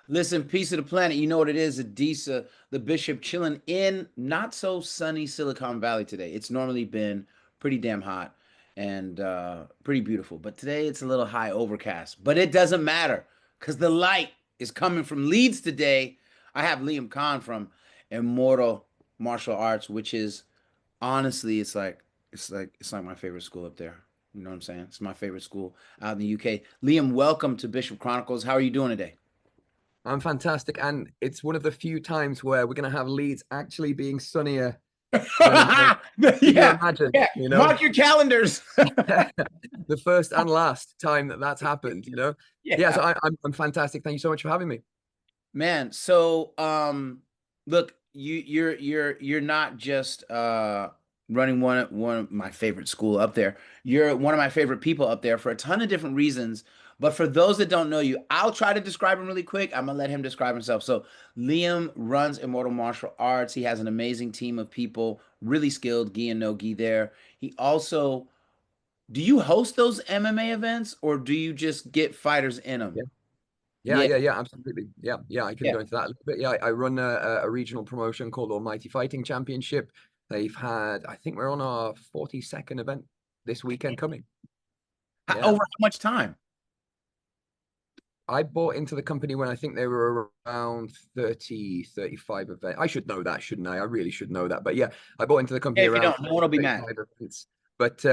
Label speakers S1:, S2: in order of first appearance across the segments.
S1: Listen, piece of the planet. You know what it is? Adisa, the bishop, chilling in not so sunny Silicon Valley today. It's normally been pretty damn hot and pretty beautiful, but today it's a little high overcast. But it doesn't matter because the light is coming from Leeds today. I have Liam Cann from Immortal Martial Arts, which is honestly, it's like my favorite school up there. You know what I'm saying? It's my favorite school out in the UK. Liam, welcome to Bishop Chronicles. How are you doing today?
S2: I'm fantastic, and it's one of the few times where we're going to have Leeds actually being sunnier than America. Can you
S1: Yeah,
S2: imagine?
S1: yeah.
S2: You know,
S1: Mark your calendars.
S2: the first and last time that that's happened. Yeah.
S1: Yeah.
S2: So I'm fantastic. Thank you so much for having me.
S1: Man, so look, you're not just running one of my favorite school up there. You're one of my favorite people up there for a ton of different reasons. But for those that don't know you, I'll try to describe him really quick. I'm gonna let him describe himself. So Liam runs Immortal Martial Arts. He has an amazing team of people, really skilled, gi and no gi there. He also, do you host those MMA events or do you just get fighters in them?
S2: Yeah. Yeah,
S1: Yeah,
S2: yeah, yeah, absolutely. Yeah, yeah, I can
S1: yeah.
S2: go into that a little bit. Yeah, I run a regional promotion called Almighty Fighting Championship. They've had, I think we're on our 42nd event this weekend coming. Yeah.
S1: Over how much time?
S2: I bought into the company when I think they were around 30, 35 events. I should know that, shouldn't I? I really should know that. But yeah, I bought into the
S1: Yeah,
S2: company
S1: if you
S2: around
S1: don't, no one will be mad.
S2: 35 events. But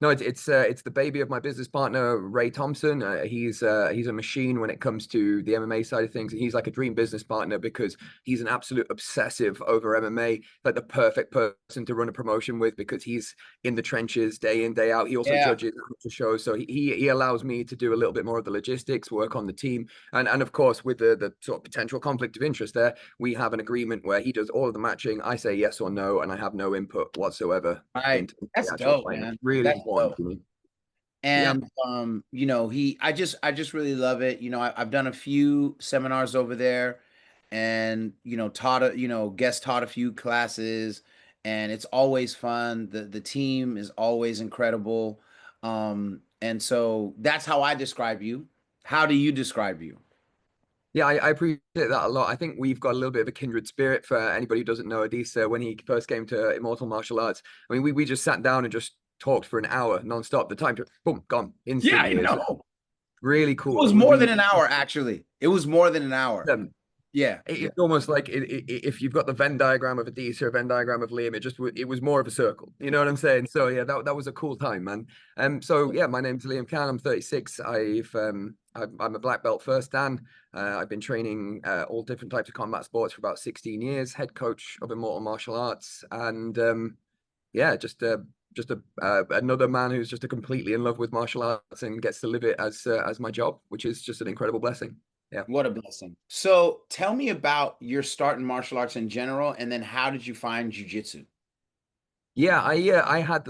S2: no, it's the baby of my business partner, Ray Thompson. He's a machine when it comes to the MMA side of things. And he's like a dream business partner because he's an absolute obsessive over MMA, like the perfect person to run a promotion with because he's in the trenches day in, day out. He also
S1: Yeah.
S2: judges the shows. So he allows me to do a little bit more of the logistics, work on the team. And of course, with the sort of potential conflict of interest there, we have an agreement where he does all of the matching. I say yes or no, and I have no input whatsoever
S1: All right.
S2: into the
S1: That's
S2: actual
S1: dope,
S2: fight. It's
S1: man.
S2: really
S1: That's
S2: important
S1: dope.
S2: to me. Yeah.
S1: And I just really love it. I've done a few seminars over there and guest taught a few classes and it's always fun. The team is always incredible. And so that's how I describe you. How do you describe you?
S2: Yeah, I appreciate that a lot. I think we've got a little bit of a kindred spirit for anybody who doesn't know Adisa. When he first came to Immortal Martial Arts, I mean, we just sat down and just talked for an hour nonstop. The time, boom, gone
S1: Yeah, I
S2: instantly. It's
S1: know.
S2: really
S1: It
S2: cool.
S1: was more than an hour, actually. It was more than an hour.
S2: Um,
S1: Yeah, yeah.
S2: it's almost like if you've got the Venn diagram of Adisa or a Venn diagram of Liam, it was more of a circle. You know what I'm saying? So yeah, that was a cool time, man. So yeah, my name's Liam Cann. I'm 36. I'm a black belt first dan. I've been training all different types of combat sports for about 16 years. Head coach of Immortal Martial Arts, and yeah, just another man who's just a completely in love with martial arts and gets to live it as my job, which is just an incredible blessing. Yeah.
S1: What a blessing. So tell me about your start in martial arts in general, and then how did you find jujitsu?
S2: I had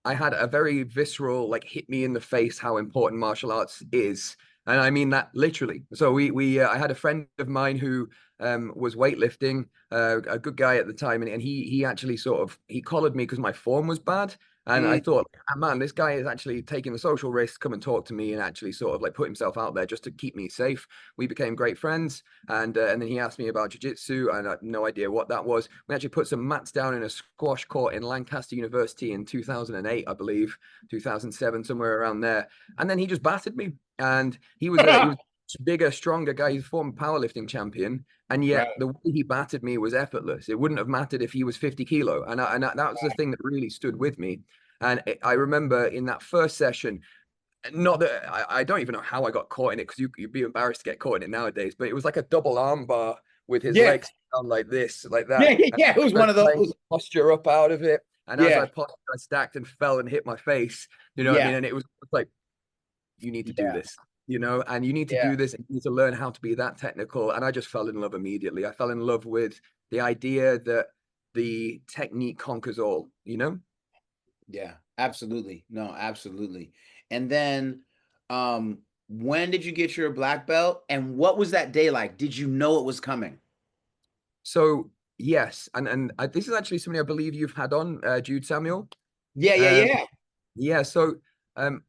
S2: I had a very visceral like hit me in the face how important martial arts is, and I mean that literally. So we I had a friend of mine who was weightlifting, a good guy at the time, and he actually sort of he collared me because my form was bad. And I
S1: Mm,
S2: thought, "Ah, man, this guy is actually taking the social risk, come and talk to me, and actually sort of like put himself out there just to keep me safe. We became great friends, and then he asked me about jiu-jitsu, and I had no idea what that was. We actually put some mats down in a squash court in Lancaster University in 2008, I believe, 2007, somewhere around there. And then he just battered me, and he was a bigger, stronger guy. He's a former powerlifting champion, and yet
S1: right,
S2: the way he battered me was effortless. It wouldn't have mattered if he was 50 kilo, that was the
S1: right.
S2: thing that really stood with me. And I remember in that first session, not that I don't even know how I got caught in it because you'd be embarrassed to get caught in it nowadays, but it was like a double arm bar with his
S1: Yeah,
S2: legs down like this, like
S1: yeah,
S2: that.
S1: yeah,
S2: And
S1: yeah. It was
S2: I
S1: one
S2: was
S1: of
S2: trying
S1: those.
S2: to posture up out of it. And as
S1: Yeah,
S2: I postured, I stacked and fell and hit my face. You know what I
S1: yeah,
S2: mean? And it was like, you need to do
S1: yeah,
S2: this, and you need to
S1: yeah,
S2: do this and you need to learn how to be that technical. And I just fell in love immediately. I fell in love with the idea that the technique conquers all.
S1: yeah. Absolutely. No, absolutely. And then, when did you get your black belt, and what was that day like? Did you know it was coming?
S2: So yes, and this is actually something I believe you've had on, Jude Samuel.
S1: Yeah, yeah,
S2: Um,
S1: yeah.
S2: yeah, so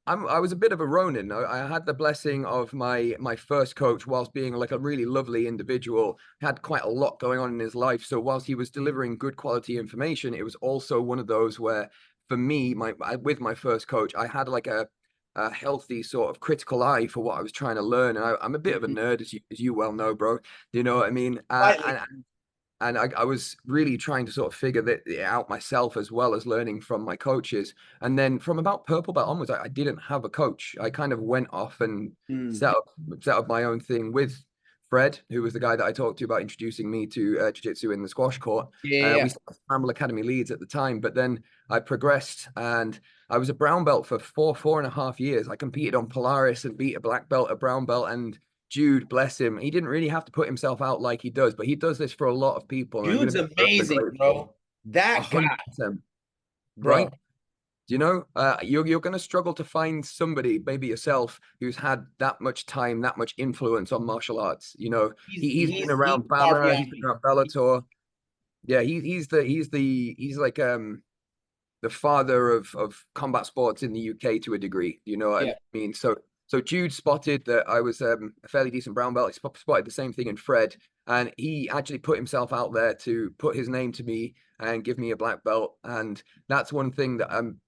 S2: I was a bit of a Ronin. I had the blessing of my first coach, whilst being like a really lovely individual, had quite a lot going on in his life. So whilst he was delivering good quality information, it was also one of those where, for me, with my first coach, I had like a healthy sort of critical eye for what I was trying to learn. And I'm a bit of a
S1: Mhm.
S2: nerd, as you well know, bro. Do you know what I mean?
S1: Slightly.
S2: And I was really trying to sort of figure that out myself, as well as learning from my coaches. And then from about purple belt onwards, I didn't have a coach. I kind of went off and
S1: Mm.
S2: set up my own thing with Fred, who was the guy that I talked to about introducing me to jiu-jitsu in the squash court.
S1: Yeah,
S2: We
S1: yeah.
S2: started Scramble Academy Leeds at the time, but then I progressed and I was a brown belt for 4.5 years. I competed on Polaris and beat a black belt, a brown belt, and Jude, bless him, he didn't really have to put himself out like he does, but he does this for a lot of people, and I'm going
S1: Jude's
S2: to be forever
S1: amazing,
S2: grateful.
S1: bro. That guy,
S2: 100%,
S1: bro.
S2: right? Do you know, you're going to struggle to find somebody, maybe yourself, who's had that much time, that much influence on martial arts. You know,
S1: He's
S2: he's been
S1: he's he's
S2: around
S1: far
S2: BAMA,
S1: beyond
S2: he's been
S1: me.
S2: around Bellator. Yeah, he's like the father of combat sports in the UK to a degree. You know what I
S1: Yeah.
S2: mean? So Jude spotted that I was a fairly decent brown belt. He spotted the same thing in Fred, and he actually put himself out there to put his name to me and give me a black belt. And that's one thing that I'm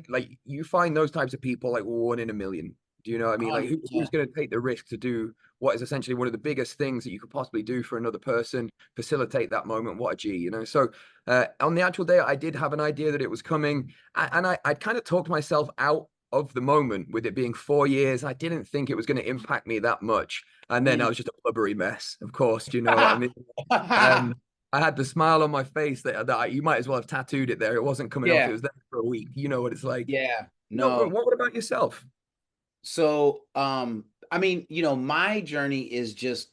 S2: like you find those types of people like one in a million. Do you know what I mean? Like
S1: 100%.
S2: who's going to take the risk to do what is essentially one of the biggest things that you could possibly do for another person, facilitate that moment? What a G, you know? So on the actual day, I did have an idea that it was coming, and I'd kind of talked myself out of the moment with it being 4 years. I didn't think it was going to impact me that much. And then I
S1: Mm.
S2: was just a blubbery mess, of course. Do you know what I mean? Um, I had the smile on my face you might as well have tattooed it there. It wasn't coming off. It
S1: Yeah,
S2: was there for a week. You know what it's like.
S1: yeah.
S2: You know,
S1: No.
S2: what about yourself?
S1: So, I mean, my journey is just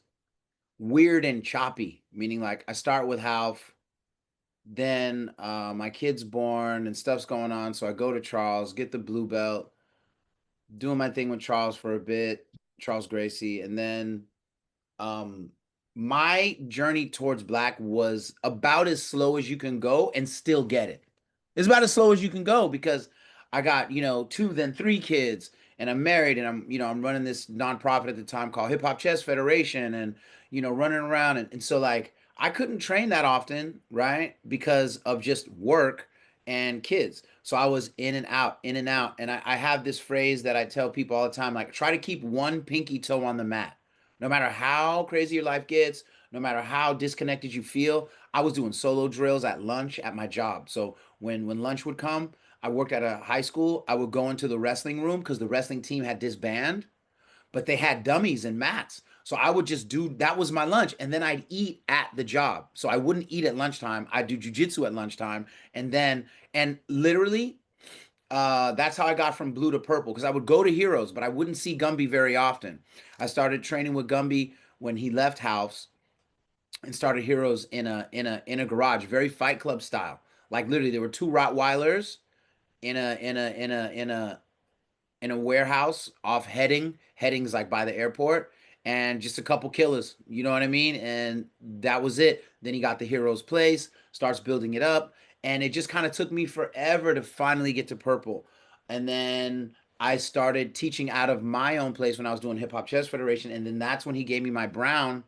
S1: weird and choppy, meaning like I start with Half, then my kid's born and stuff's going on. So I go to Charles, get the blue belt, doing my thing with Charles for a bit, Charles Gracie, and then um my journey towards black was about as slow as you can go and still get it. It's about as slow as you can go because I got, two, then three kids, and I'm married, and I'm running this nonprofit at the time called Hip Hop Chess Federation, and running around, and so like I couldn't train that often, right? Because of just work and kids. So I was in and out, in and out. And I have this phrase that I tell people all the time, like try to keep one pinky toe on the mat. No matter how crazy your life gets, no matter how disconnected you feel, I was doing solo drills at lunch at my job. So when lunch would come, I worked at a high school. I would go into the wrestling room because the wrestling team had disbanded, but they had dummies and mats. So I would just do that was my lunch, and then I'd eat at the job. So I wouldn't eat at lunchtime. I'd do jujitsu at lunchtime, and literally that's how I got from blue to purple because I would go to Heroes, but I wouldn't see Gumby very often. I started training with Gumby when he left house and started Heroes in a garage, very Fight Club style. Like literally, there were two Rottweilers in a warehouse off Heading. Heading's like by the airport, and just a couple killers. You know what I mean? And that was it. Then he got the Hero's place, starts building it up, and it just kind of took me forever to finally get to purple. And then I started teaching out of my own place when I was doing Hip Hop Chess Federation, and then that's when he gave me my brown.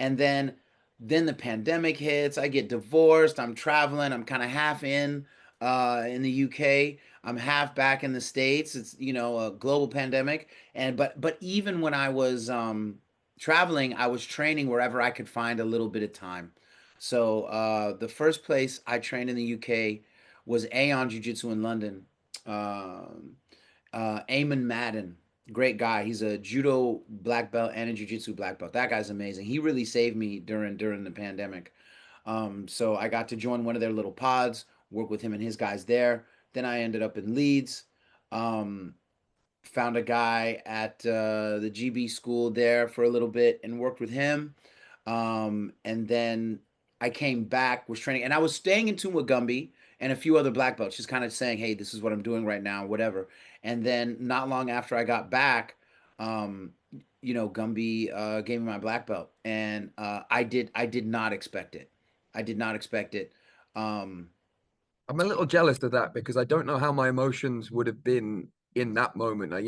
S1: And then the pandemic hits, I get divorced, I'm traveling, I'm kind of half in the UK, I'm half back in the States. It's a global pandemic. And but even when I was traveling, I was training wherever I could find a little bit of time. So the first place I trained in the UK was Aeon Jiu Jitsu in London. Um, Eamon Madden, great guy. He's a judo black belt and a jiu-jitsu black belt. That guy's amazing. He really saved me during the pandemic. So I got to join one of their little pods, work with him and his guys there. Then I ended up in Leeds. Um, Found a guy at the GB school there for a little bit and worked with him. And then I came back, was training, and I was staying in tune with Gumby and a few other black belts, just kind of saying, "Hey, this is what I'm doing right now, whatever." And then not long after I got back, um, Gumby gave me my black belt, and I did not expect it. I did not expect it. Um,
S2: I'm a little jealous of that because I don't know how my emotions would have been in that moment? Like,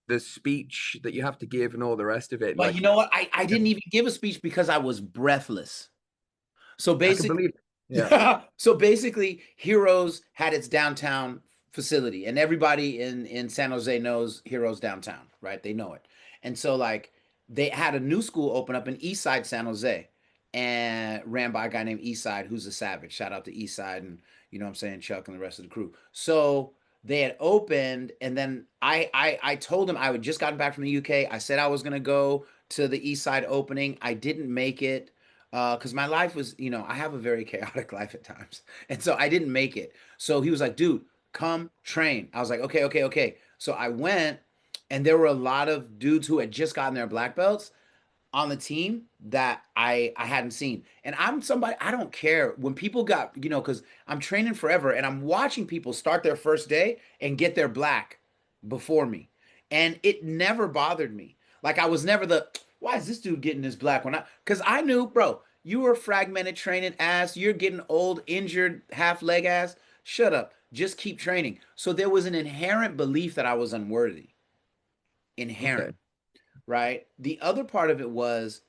S2: the speech that you have to give and all the rest of it.
S1: But you
S2: Like,
S1: know what? I
S2: yeah,
S1: didn't even give a speech because I was breathless. So
S2: I can
S1: basically,
S2: believe it. Yeah.
S1: so basically, Heroes had its downtown facility, and everybody in San Jose knows Heroes downtown, right? They know it, and so like they had a new school open up in East Side San Jose, and ran by a guy named East Side, who's a savage. Shout out to East Side, and you know what I'm saying, Chuck and the rest of the crew. So they had opened, and then I told him I had just gotten back from the UK. I said I was gonna go to the East Side opening. I didn't make it because my life was, I have a very chaotic life at times, and so I didn't make it. So he was like, "Dude, come train." I was like, "Okay, okay, okay." So I went, and there were a lot of dudes who had just gotten their black belts on the team that I hadn't seen. And I'm somebody, I don't care when people got, because I'm training forever and I'm watching people start their first day and get their black before me. And it never bothered me. Like I was never why is this dude getting his black when because I knew, bro, you were fragmented training ass, you're getting old, injured, half leg ass. Shut up. Just keep training. So there was an inherent belief that I was unworthy. Inherent,
S2: Okay.
S1: right? The other part of it was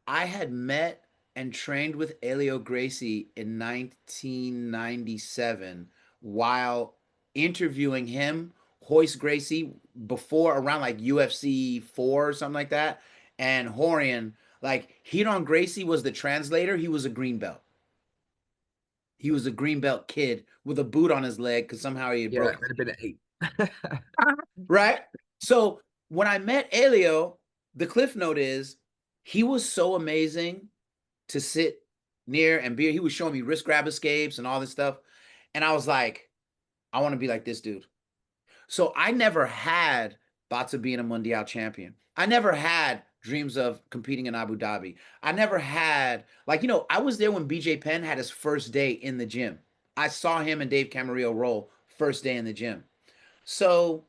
S1: I had met and trained with Elio Gracie in 1997 while interviewing him, Hoist Gracie, before around like UFC 4 or something like that. And Horian, like Hiron Gracie was the translator. He was a green belt. He was a green belt kid with a boot on his leg because somehow he had
S2: Yeah,
S1: broken.
S2: it would have been an 8.
S1: Right? So when I met Elio, the cliff note is he was so amazing to sit near and be. He was showing me wrist grab escapes and all this stuff. And I was like, I want to be like this dude. So I never had thoughts of being a Mundial champion. I never had dreams of competing in Abu Dhabi. I never had, like, I was there when BJ Penn had his first day in the gym. I saw him and Dave Camarillo roll first day in the gym. So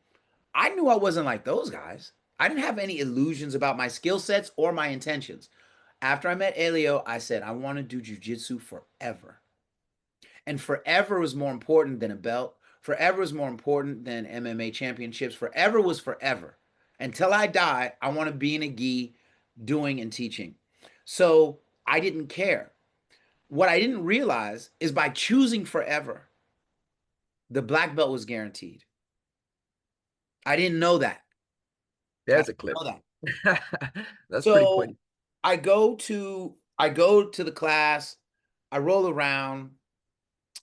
S1: I knew I wasn't like those guys. I didn't have any illusions about my skill sets or my intentions. After I met Elio, I said, I want to do jujitsu forever. And forever was more important than a belt. Forever was more important than MMA championships. Forever was forever. Until I die, I want to be in a gi doing and teaching. So I didn't care. What I didn't realize is by choosing forever, the black belt was guaranteed. I didn't know that. I
S2: There's a
S1: didn't
S2: clip.
S1: know that.
S2: That's pretty
S1: So
S2: pointy.
S1: I go to the class, I roll around,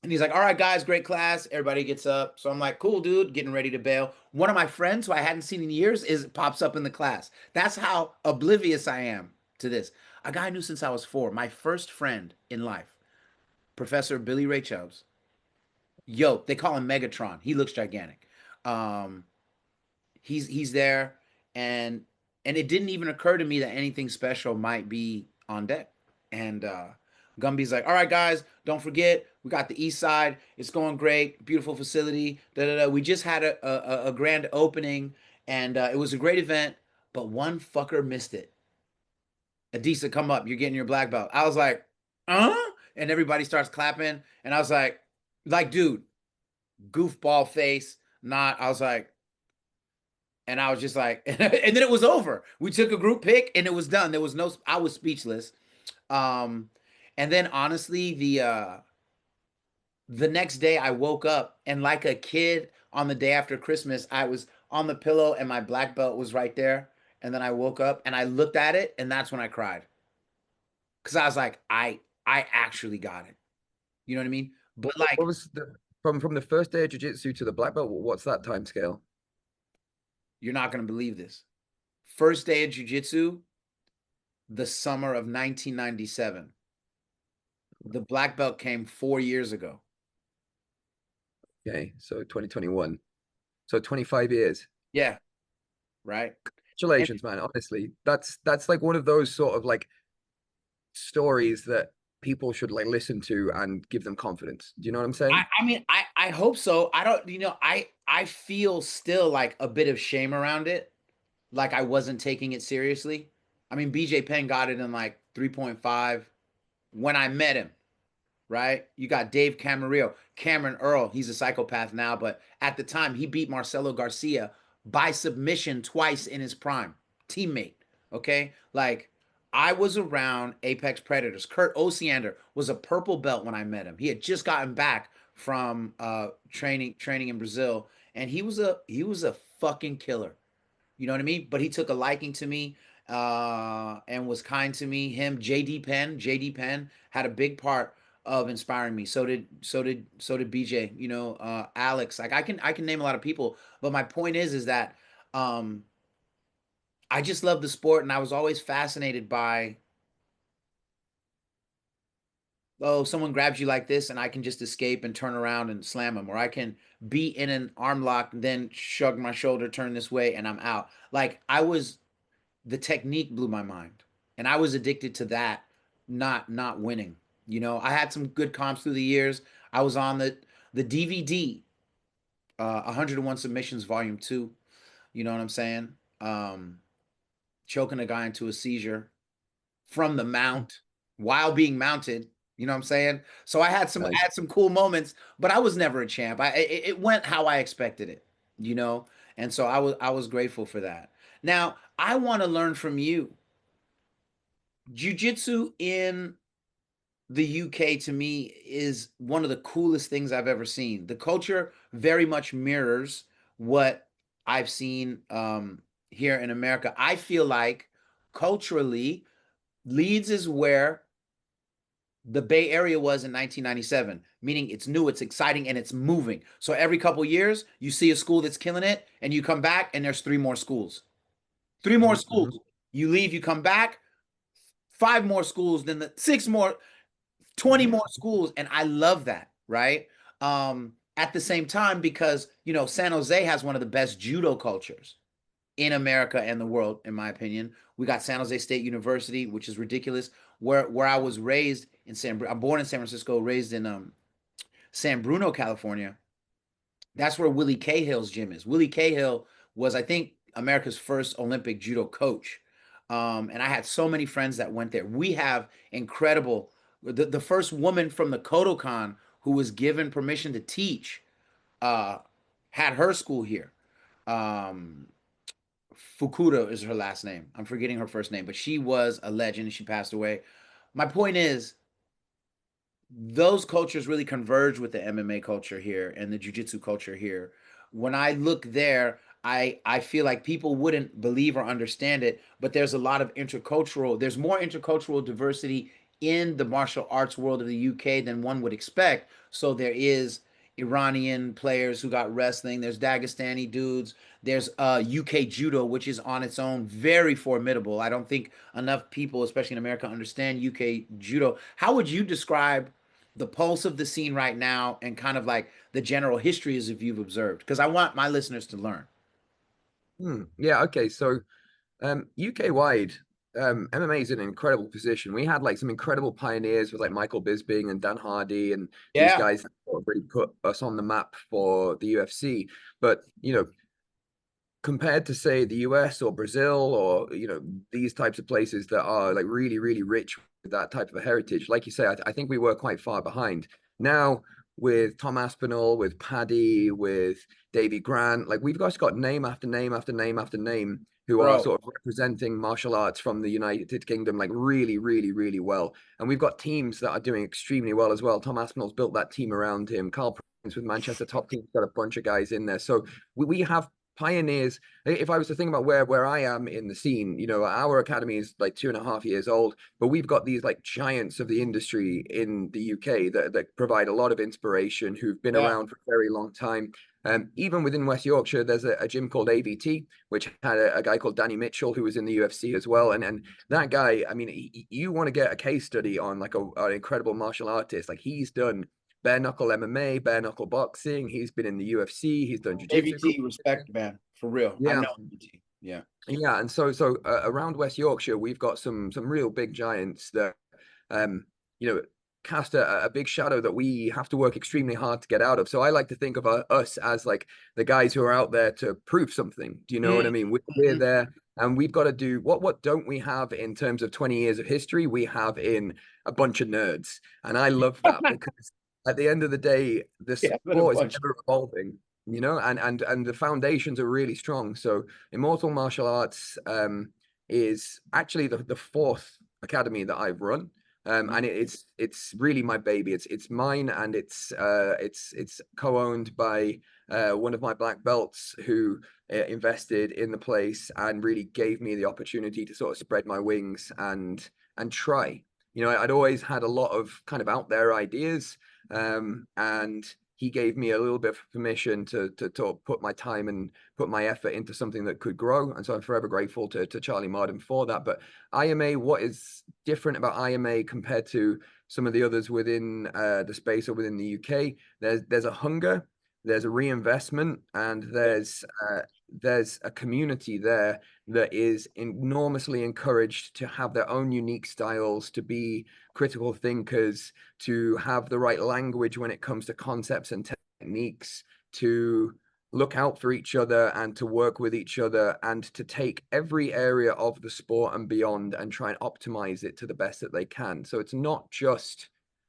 S1: and he's like, "All right, guys, great class." Everybody gets up. So I'm like, "Cool, dude," getting ready to bail. One of my friends who I hadn't seen in years is pops up in the class. That's how oblivious I am to this. A guy I knew since I was 4, my first friend in life, Professor Billy Ray Chubbs. Yo, they call him Megatron. He looks gigantic. Um, he's there, and it didn't even occur to me that anything special might be on deck. And Gumby's like, "All right, guys, don't forget we got the east side. It's going great, beautiful facility. Da, da, da. We just had a grand opening, and it was a great event, but one fucker missed it. Adisa, come up. You're getting your black belt." I was like, "Uh?" And everybody starts clapping, and I was like, dude, goofball face. Not. I was like, and I was just like, and then it was over. We took a group pic and it was done. There was no, I was speechless. Um, and then honestly, the next day I woke up and like a kid on the day after Christmas, I was on the pillow and my black belt was right there. And then I woke up and I looked at it and that's when I cried. Cause I was like, I actually got it. You know what I mean? But
S2: What
S1: like,
S2: was the from the first day of jiu-jitsu to the black belt? What's that time scale?
S1: you're not gonna believe this. First day of jujitsu, the summer of 1997. The black belt came 4 years ago.
S2: Okay, so 2021. So 25 years.
S1: Yeah, right. And
S2: Congratulations, man. Honestly, that's like one of those sort of like stories that people should like listen to and give them confidence. Do you know what I'm saying?
S1: I mean, I hope so. I don't, I feel still like a bit of shame around it, like I wasn't taking it seriously. I mean, BJ Penn got it in like 3.5 when I met him. right? You got Dave Camarillo, Cameron Earl. He's a psychopath now, but at the time he beat Marcelo Garcia by submission twice in his prime. Teammate, okay? Like I was around Apex Predators. Kurt Osiander was a purple belt when I met him. He had just gotten back from training in Brazil, and he was a fucking killer. You know what I mean? But he took a liking to me and was kind to me. Him, JD Penn had a big part of inspiring me. So did BJ. Alex. Like I can name a lot of people, but my point is that um, I just love the sport, and I was always fascinated by, oh, someone grabs you like this, and I can just escape and turn around and slam them, or I can be in an arm lock, then shrug my shoulder, turn this way, and I'm out. Like the technique blew my mind, and I was addicted to that, not winning. I had some good comps through the years. I was on the DVD, 101 Submissions Volume 2. You know what I'm saying? Um, Choking a guy into a seizure from the mount while being mounted. You know what I'm saying? So I
S2: Nice.
S1: had some cool moments, but I was never a champ. It went how I expected it, you know, and so I was grateful for that. Now I want to learn from you. Jiu-jitsu in the UK to me is one of the coolest things I've ever seen. The culture very much mirrors what I've seen here in America. I feel like culturally, Leeds is where the Bay Area was in 1997, meaning it's new, it's exciting, and it's moving. So every couple years, you see a school that's killing it, and you come back, and there's three more schools. Three more
S2: Mhm, mhm.
S1: schools. You leave, you come back, five more schools, then the six more, 20 more schools, and I love that, right? At the same time, because San Jose has one of the best judo cultures in America and the world, in my opinion. We got San Jose State University, which is ridiculous. Where I was raised in I'm born in San Francisco, raised in San Bruno, California. That's where Willie Cahill's gym is. Willie Cahill was, I think, America's first Olympic judo coach. And I had so many friends that went there. We have incredible, the first woman from the Kodokan who was given permission to teach uh, had her school here. Um, Fukuda is her last name. I'm forgetting her first name, but she was a legend and she passed away. My point is, those cultures really converge with the MMA culture here and the jiu-jitsu culture here. When I look there, I feel like people wouldn't believe or understand it, but there's more intercultural diversity in the martial arts world of the UK than one would expect. So there is Iranian players who got wrestling, there's Dagestani dudes, there's UK judo, which is on its own very formidable. I don't think enough people, especially in America, understand UK judo. How would you describe the pulse of the scene right now and kind of like the general history as if you've observed? Because I want my listeners to learn.
S2: Yeah, okay. So UK wide, MMA is in an incredible position. We had like some incredible pioneers with like Michael Bisping and Dan Hardy and these
S1: Yeah.
S2: guys that sort of really put us on the map for the UFC. But compared to say the US or Brazil or these types of places that are like really really rich with that type of a heritage, like you say, I think we were quite far behind. Now with Tom Aspinall, with Paddy, with Davy Grant, like we've just got name after name after name after name who are
S1: Bro.
S2: sort of representing martial arts from the United Kingdom like really really really well, and we've got teams that are doing extremely well as well. Tom Aspinall's built that team around him. Carl Prince with Manchester Top Team's got a bunch of guys in there, so we have pioneers. If I was to think about where I am in the scene, our academy is like 2.5 years old, but we've got these like giants of the industry in the UK that provide a lot of inspiration, who've been
S1: Yeah.
S2: around for a very long time. Even within West Yorkshire, there's a gym called AVT, which had a guy called Danny Mitchell, who was in the UFC as well. And that guy, I mean, you want to get a case study on like an incredible martial artist. Like he's done bare knuckle MMA, bare knuckle boxing. He's been in the UFC. He's done jiu-jitsu.
S1: AVT, respect, man. For real. I
S2: Yeah,
S1: know AVT. Yeah.
S2: yeah, and so around West Yorkshire, we've got some real big giants that um you know cast a big shadow that we have to work extremely hard to get out of. So I like to think of us as like the guys who are out there to prove something. Do you know what I
S1: Mm,
S2: mean? We're
S1: mm,
S2: there And we've got to do what don't we have in terms of 20 years of history? We have in a bunch of nerds. And I love that because at the end of the day, the
S1: Yeah, but a
S2: sport is
S1: bunch.
S2: ever evolving, you know, and the foundations are really strong. So Immortal Martial Arts is actually the fourth academy that I've run. And it's really my baby. It's mine, and it's co-owned by one of my black belts who invested in the place and really gave me the opportunity to sort of spread my wings and try. You know, I'd always had a lot of kind of out there ideas, and he gave me a little bit of permission to put my time and put my effort into something that could grow. And so I'm forever grateful to Charlie Marden for that. But IMA, what is different about IMA compared to some of the others within the space or within the UK? There's a hunger, there's a reinvestment, and there's a community there that is enormously encouraged to have their own unique styles, to be critical thinkers, to have the right language when it comes to concepts and techniques, to look out for each other and to work with each other, and to take every area of the sport and beyond and try and optimize it to the best that they can. So it's not just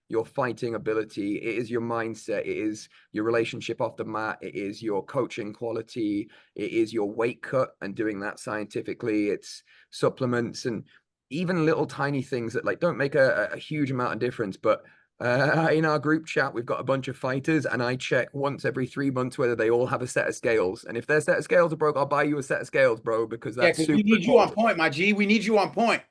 S2: your fighting ability, it is your mindset, it is your relationship off the mat, it is your coaching quality, it is your weight cut and doing that scientifically, it's supplements and even little tiny things that like don't make a huge amount of difference. But in our group chat, we've got a bunch of fighters, and I check once every 3 months whether they all have a set of scales. And if their set of scales are broke, I'll buy you a set of scales, bro, because
S1: Yeah,
S2: that's
S1: because we
S2: super
S1: need you on
S2: important.
S1: point, my G. We need you on point.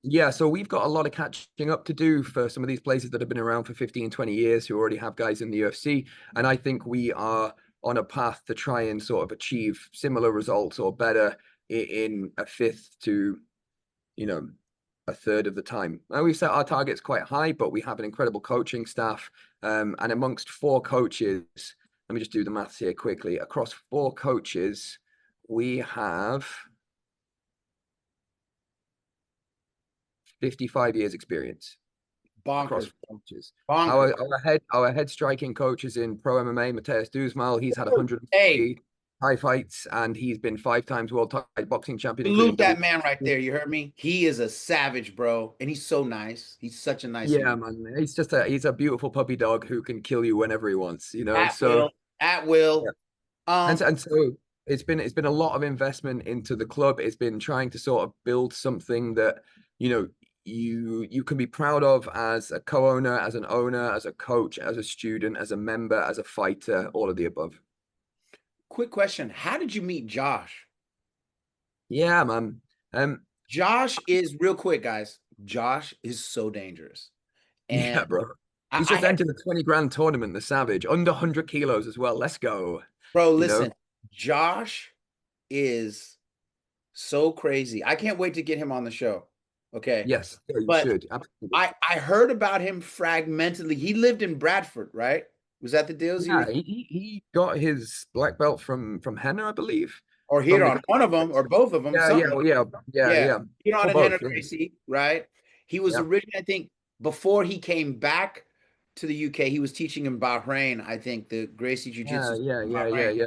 S2: Yeah, so we've got a lot of catching up to do for some of these places that have been around for 15, 20 years who already have guys in the UFC. And I think we are on a path to try and sort of achieve similar results or better in a fifth to, you know, a third of the time. Now, we've set our targets quite high, but we have an incredible coaching staff. And amongst 4 coaches, let me just do the maths here quickly. Across 4 coaches, we have 55 years experience across
S1: Bonkers.
S2: 4 coaches.
S1: Bonkers.
S2: Our head striking coach is in pro MMA, Mateus Duzmal. He's had
S1: Hey,
S2: 140 Thai fights, and he's been 5 times world Thai boxing champion, including
S1: salute
S2: W.
S1: that man right there. You heard me? He is a savage, bro. And he's so nice. He's such a nice
S2: Yeah,
S1: man.
S2: man. He's a beautiful puppy dog who can kill you whenever he wants, you know.
S1: At
S2: So
S1: will. At
S2: yeah.
S1: will.
S2: And
S1: Um,
S2: and so it's been a lot of investment into the club. It's been trying to sort of build something that, you know, you can be proud of as a co-owner, as an owner, as a coach, as a student, as a member, as a fighter, all of the above.
S1: quick question. How did you meet Josh?
S2: Yeah, man. Um,
S1: Josh is real quick, guys. Josh is so dangerous.
S2: yeah,
S1: And
S2: bro. He's
S1: I
S2: just
S1: had,
S2: entered the 20 grand tournament, the Savage, under 100 kilos as well. Let's go.
S1: bro,
S2: You know?
S1: listen, Josh is so crazy. I can't wait to get him on the show. Okay.
S2: Yes, yeah, you
S1: But
S2: should. Absolutely.
S1: I heard about him fragmentedly. He lived in Bradford, right? Was that the deals he
S2: Yeah,
S1: was,
S2: he got his black belt from Henna, I believe.
S1: or
S2: From the
S1: Hiron, one of them, or both of them,
S2: yeah, yeah,
S1: something.
S2: well, yeah, yeah,
S1: Yeah.
S2: yeah.
S1: Hiron
S2: Or
S1: and Henry
S2: both, yeah.
S1: Gracie, right? He was
S2: Yeah.
S1: originally, I think, before he came back to the UK, he was teaching in Bahrain, I think, the Gracie Jiu
S2: Yeah,
S1: Jitsu
S2: yeah,
S1: in
S2: yeah, yeah,
S1: Bahrain.
S2: yeah.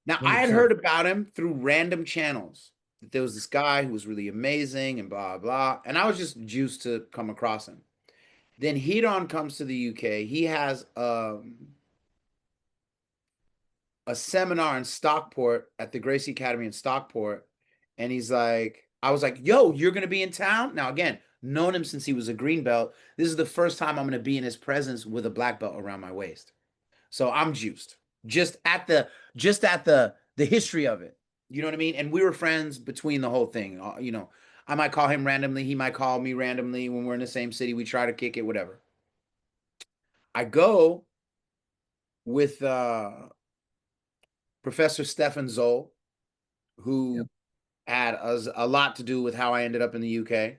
S1: Now, I had
S2: 100%.
S1: heard about him through random channels. That there was this guy who was really amazing and blah, blah. And I was just juiced to come across him. Then Hiron comes to the UK. He has a seminar in Stockport at the Gracie Academy in Stockport. And he's like, I was like, yo, you're going to be in town? Now, again, known him since he was a green belt. This is the first time I'm going to be in his presence with a black belt around my waist. So I'm juiced. Just at the history of it. You know what I mean? And we were friends between the whole thing. You know, I might call him randomly. He might call me randomly when we're in the same city. We try to kick it, whatever. I go with Professor Stefan Zoll,
S2: Yeah.
S1: who had a lot to do with how I ended up in the UK.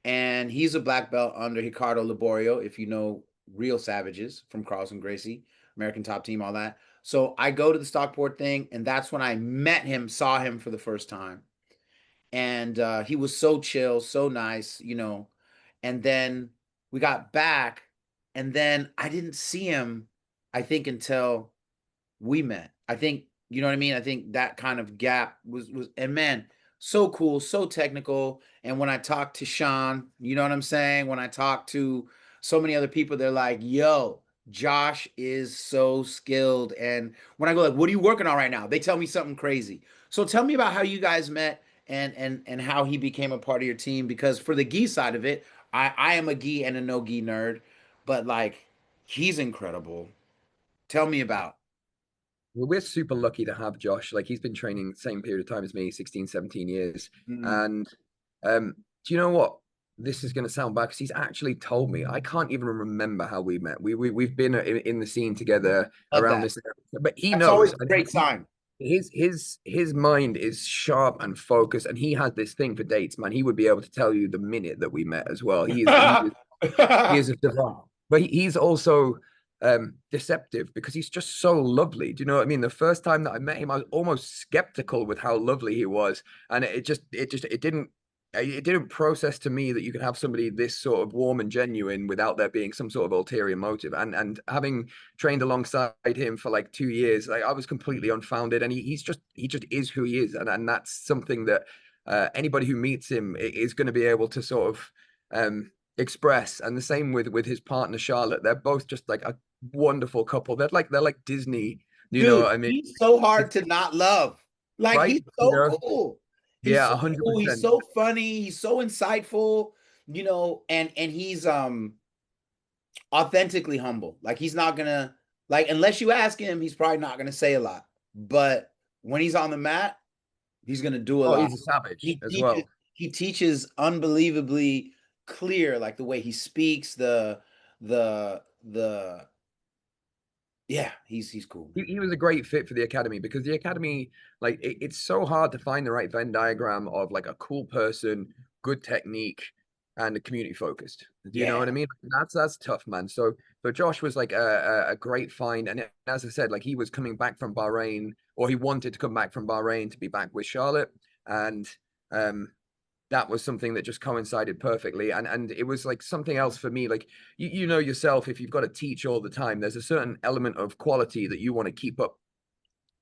S1: And he's a black belt under Ricardo Laborio, if you know Real Savages from Carlson Gracie, American Top Team, all that. So I go to the Stockport thing, and that's when I met him, saw him for the first time. And he was so chill, so nice, you know. And then we got back, and then I didn't see him, I think, until we met. I think, you know what I mean? I think that kind of gap was, and man, so cool, so technical. And when I talk to Sean, you know what I'm saying? When I talk to so many other people, they're like, yo, Josh is so skilled. And when I go like, what are you working on right now? They tell me something crazy. So tell me about how you guys met and how he became a part of your team. Because for the gi side of it, I am a gi and a no gi nerd, but like he's incredible. Tell me about.
S2: Well, we're super lucky to have Josh. Like he's been training the same period of time as me, 16, 17 years.
S1: Mm,
S2: And do you know what? This is going to sound bad because he's actually told me. I can't even remember how we met. We've been in the scene together
S1: love
S2: around
S1: that.
S2: this area, but he
S1: That's always
S2: knows,
S1: a
S2: and
S1: great sign.
S2: his mind is sharp and focused, and he has this thing for dates, man. He would be able to tell you the minute that we met as well. He is a savant, but he's also deceptive because he's just so lovely. Do you know what I mean? The first time that I met him, I was almost skeptical with how lovely he was, and it didn't process to me that you can have somebody this sort of warm and genuine without there being some sort of ulterior motive. And having trained alongside him for like 2 years, like I was completely unfounded, and he just is who he is, and that's something that anybody who meets him is going to be able to sort of express. And the same with his partner Charlotte. They're both just like a wonderful couple. They're like Disney, you know
S1: Dude,
S2: what I mean?
S1: he's so hard
S2: It's
S1: to not love. Like
S2: right,
S1: he's so
S2: know.
S1: cool. He's
S2: Yeah,
S1: so cool. He's
S2: 100%.
S1: so funny. He's so insightful, and he's authentically humble. Like he's not gonna like unless you ask him, he's probably not gonna say a lot. But when he's on the mat, he's gonna do a
S2: Oh,
S1: lot.
S2: he's a savage
S1: He
S2: as
S1: teaches
S2: well.
S1: he teaches unbelievably clear, like the way he speaks, the yeah, he's cool, man.
S2: He was a great fit for the academy because the academy, like, it's so hard to find the right Venn diagram of like a cool person, good technique, and a community focused. Do you know
S1: Yeah.
S2: what I mean? That's tough, man. So Josh was like a great find, and as I said, like he was coming back from Bahrain, or he wanted to come back from Bahrain to be back with Charlotte, and um that was something that just coincided perfectly. And it was like something else for me. Like you know yourself, if you've got to teach all the time, there's a certain element of quality that you want to keep up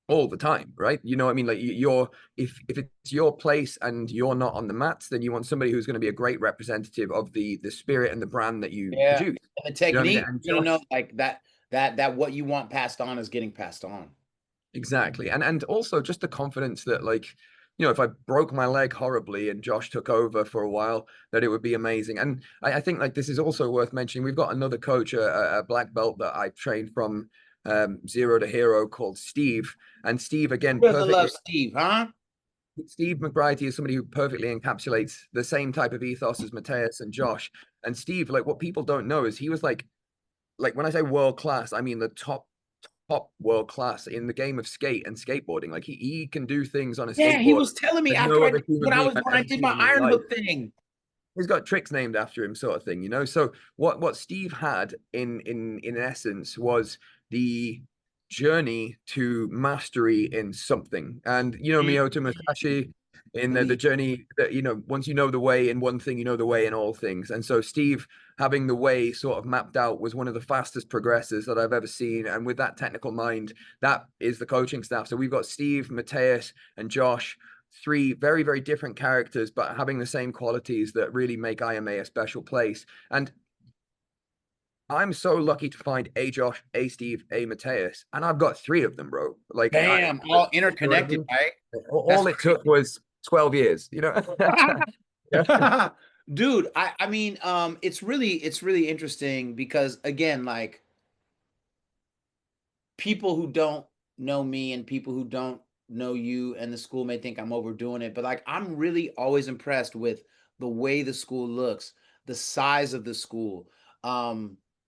S2: all the time, right? You know what I mean? Like you're if it's your place and you're not on the mats, then you want somebody who's going to be a great representative of the spirit and the brand that you
S1: Yeah.
S2: produce.
S1: And the
S2: You know what I mean?
S1: technique,
S2: And
S1: you're gonna know
S2: Josh,
S1: like that what you want passed on is getting passed on.
S2: exactly. And also just the confidence that like, you know, if I broke my leg horribly and Josh took over for a while, that it would be amazing. And I think like this is also worth mentioning. We've got another coach, a black belt that I trained from zero to hero called Steve. And Steve again
S1: Who doesn't love
S2: perfectly
S1: Steve, huh?
S2: Steve McBride is somebody who perfectly encapsulates the same type of ethos as Mateus and Josh. And Steve, like what people don't know is he was like when I say world class, I mean the top world class in the game of skate and skateboarding. Like he can do things on a
S1: Yeah, he
S2: skateboard
S1: was telling me
S2: that no
S1: after I
S2: other
S1: did
S2: human
S1: when I
S2: being
S1: was
S2: has
S1: when I
S2: ever
S1: did
S2: seen
S1: my
S2: in his
S1: iron
S2: life.
S1: hook thing.
S2: He's got tricks named after him, sort of thing, you know. So what Steve had in essence was the journey to mastery in something. And you know, Miyoto Musashi in the
S1: Believe.
S2: journey that, you know, once you know the way in one thing, you know the way in all things. And so Steve having the way sort of mapped out was one of the fastest progressors that I've ever seen. And with that technical mind, that is the coaching staff. So we've got Steve, Mateus, and Josh, three very, very different characters, but having the same qualities that really make IMA a special place. And I'm so lucky to find a Josh, a Steve, a Mateus, and I've got three of them, bro.
S1: Bam, all
S2: You know what I
S1: interconnected,
S2: mean?
S1: right? That's
S2: All it took
S1: crazy.
S2: was 12 years, you know? Yeah.
S1: Dude, I mean, it's really interesting because again, like people who don't know me and people who don't know you and the school may think I'm overdoing it, but like I'm really always impressed with the way the school looks, the size of the school,